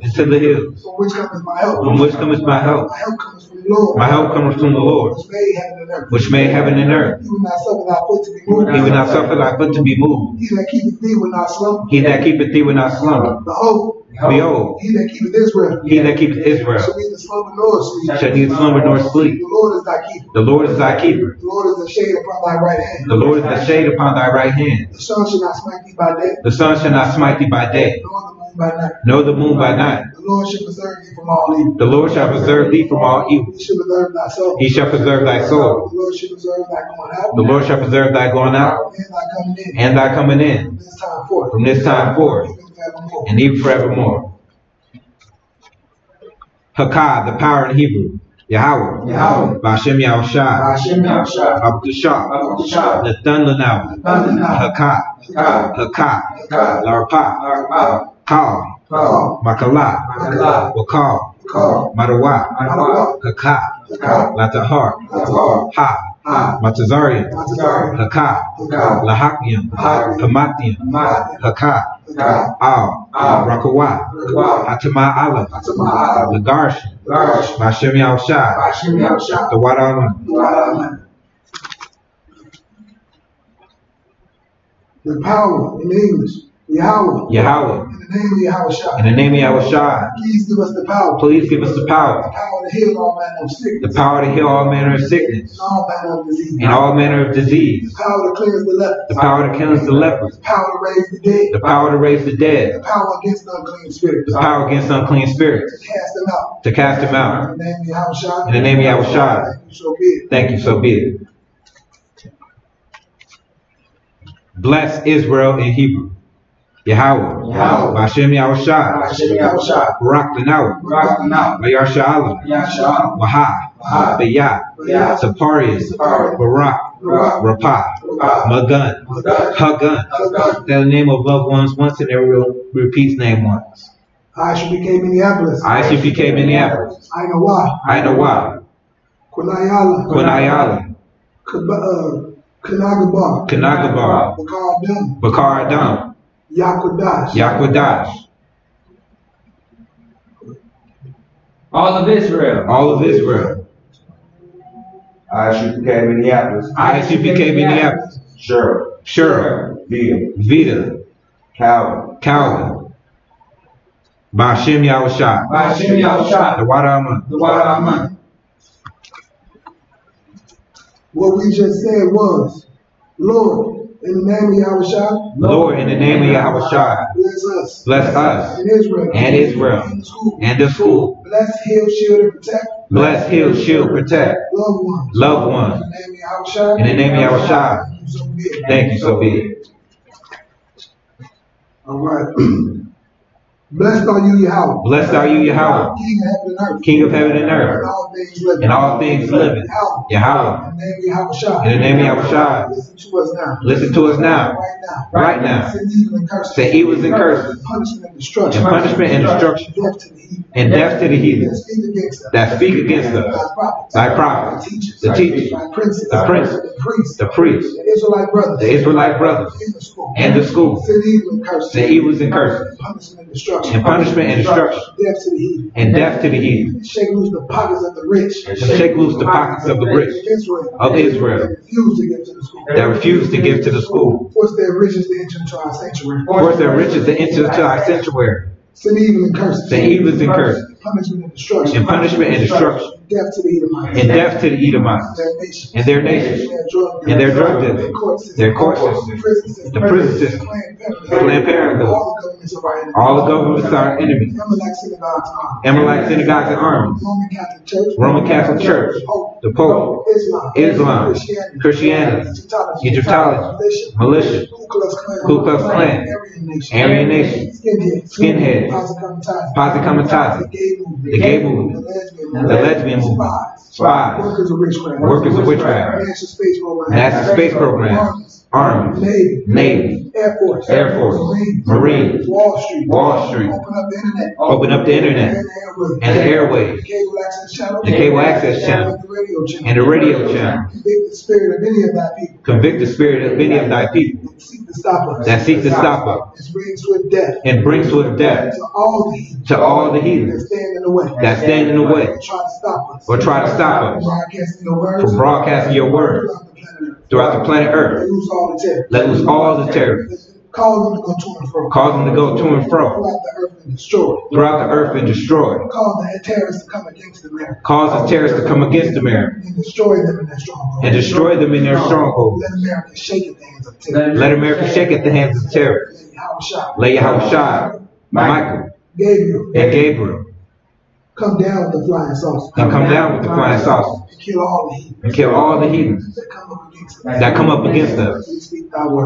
into the hills. From which cometh my help? From which cometh my help? My help comes from the Lord. My help comes from the Lord, which made heaven and earth. which made heaven and earth. He will not suffer thy foot to be moved. He will not suffer thy foot to be moved. He that keepeth thee will not slumber. He that keepeth thee will not slumber. Behold, he that keepeth Israel. he that keepeth Israel Shall neither slumber nor sleep. shall neither slumber nor sleep. The Lord is thy keeper. The Lord is thy keeper. The Lord is the shade upon thy right hand. The Lord is the shade upon thy right hand. The sun shall not smite thee by day. The sun shall not smite thee by day, Nor the moon by night. nor the moon by night. The Lord shall preserve thee from all evil. The Lord shall preserve thee from all evil. He shall preserve thy soul. He shall preserve thy soul. The Lord shall preserve thy going out. The Lord shall preserve thy going out And thy coming in. and thy coming in From this time forth. from this time forth Even forevermore. and even forevermore. Hakah, the power in Hebrew. Yahweh. Ba'ashem Yahushua. Abdushah. Nathan Lanaw. Hakah. Hakah. Larpa. Kal. Makala. Wakal. Madawa. Hakah. Latahar. Ha. Matazarian. Hakah. Lahakian. Hamatian. Hakah. Al. Rakawa. Atama Allah. Lagarsh. Ba'ashem Yahushua. The Wadaman. The power in English. Yahweh. Yahweh. In the name of Yahushua. In the name of Yahushua. Please give us the power. Please give us the The power. power to heal all manner of sickness. The power to heal all manner of sickness And all manner of disease. and all manner of disease. The power to cleanse the lepers. The power to cleanse the lepers. The power to raise the dead. The power to raise the dead. The power against unclean spirits. The power against unclean spirits. To cast them out. To cast them out. In the name of Yahushua. In the name of Yahushua. Thank you, so be it. Thank you, so be it. Bless Israel in Hebrew. Yahweh. Ba'ashem Yahushua. Barak Lanaw. Bayarsha Allah. Baha. Bayah. Saparius. Barak. Rapah. Magun. Hagun. Tell the name of loved ones once and then repeats name once. ISUPK Minneapolis. ISUPK Minneapolis. I know why. Ainawa. Kunayala. Kunayala. Kanagabar. Kanagabar. Bakar Adam. Yakwadash. Yakwadash. All of Israel. All of Israel. ISUPK Minneapolis. ISUPK Minneapolis. Sure. Vita. Calvin. Ba'ashem Yahushua. The Wadaman. What we just said was, Lord, in the name of Yahushua, Lord, in the name of Yahushua, bless us and Israel and the school. Bless, heal, shield, and protect. Bless, heal, shield, protect. Loved ones. In the name of Yahushua. In the name of Yahushua. Thank you, so be it. All right. Blessed are you, Yahweh. Blessed are you, Yahweh. King of heaven and earth. King of heaven and earth. And all things living. Yahweh. In the name of Yahushua. In the name of Yahushua. Listen to us now. Listen to us now. Right now. Say evils and curses. Punishment and destruction. And punishment and destruction. And death to the heathen. That speak against us. Thy prophets. The teachers. The princes. The priests. The Israelite brothers. And the school. Say evils and curses. And punishment and destruction. And death to the heathen. Shake loose the pockets of the rich. And shake loose the pockets of the rich of Israel that refuse to give to the school. Force their riches to enter into our sanctuary. Force their riches to enter into our sanctuary. Send evil and curses. Send evils and curses. Punishment and destruction. And punishment and destruction. Death to the Edomites. And death to the Edomites. And their nations. And their drug dealers. Their court systems. The prison system. Planned Parenthood. All the governments are our enemies. Amalek synagogues and armies. Roman Catholic Church. The Pope. Islam. Christianity. Egyptology. Militia. Ku Klux Klan. Aryan Nation. Skinheads. Posse Comitatus. The gay movement. The lesbian and spies, workers of witchcraft, NASA space program, Army, Navy, Air Force, Marines, Wall Street, open up the internet, and the airwaves, the cable access channel, and the radio channel. Convict the spirit of any of thy people that seek to stop us, and bring swift death to all the heathen that stand in the way or try to stop us from broadcasting your word throughout the planet Earth. Let loose all the terrorists. Cause them to go to and fro. Cause them to go to and fro. Throughout the earth and destroy. Throughout the earth and destroy. Cause the terrorists to come against America. Cause the terrorists to come against America. And destroy them in their stronghold. And destroy them in their stronghold. Let America shake at the hands of terrorists. Let America shake at the hands of terrorists. Lay Yahweh, Michael, and Gabriel. Come down with the flying saucers. And come down with the flying saucers. And kill all the heathens. And kill all the heathens that come up against us.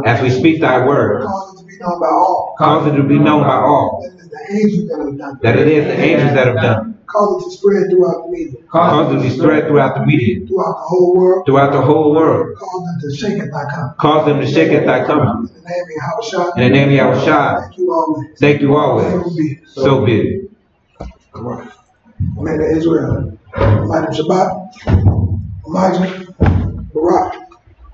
As we speak thy word. Cause it to be known by all. Cause it to be known by all. That it is the angels that have done. That it is the angels that have done. Cause it to spread throughout the media. Cause it to be spread throughout the media. Throughout the whole world. Throughout the whole world. Cause them to shake at thy coming. Cause them to shake at thy coming. In the name of Yahweh. In the name of Yahweh. Thank you always. Thank you always. So be it. All right. Man of Israel. Light of Shabbat. Elijah. Barak.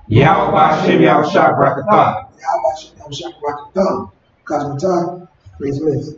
Yahweh Shem Yahweh Shah Barakatah. Yahweh Shem Yahweh Shah Barakatah. Cosmotai. Praise the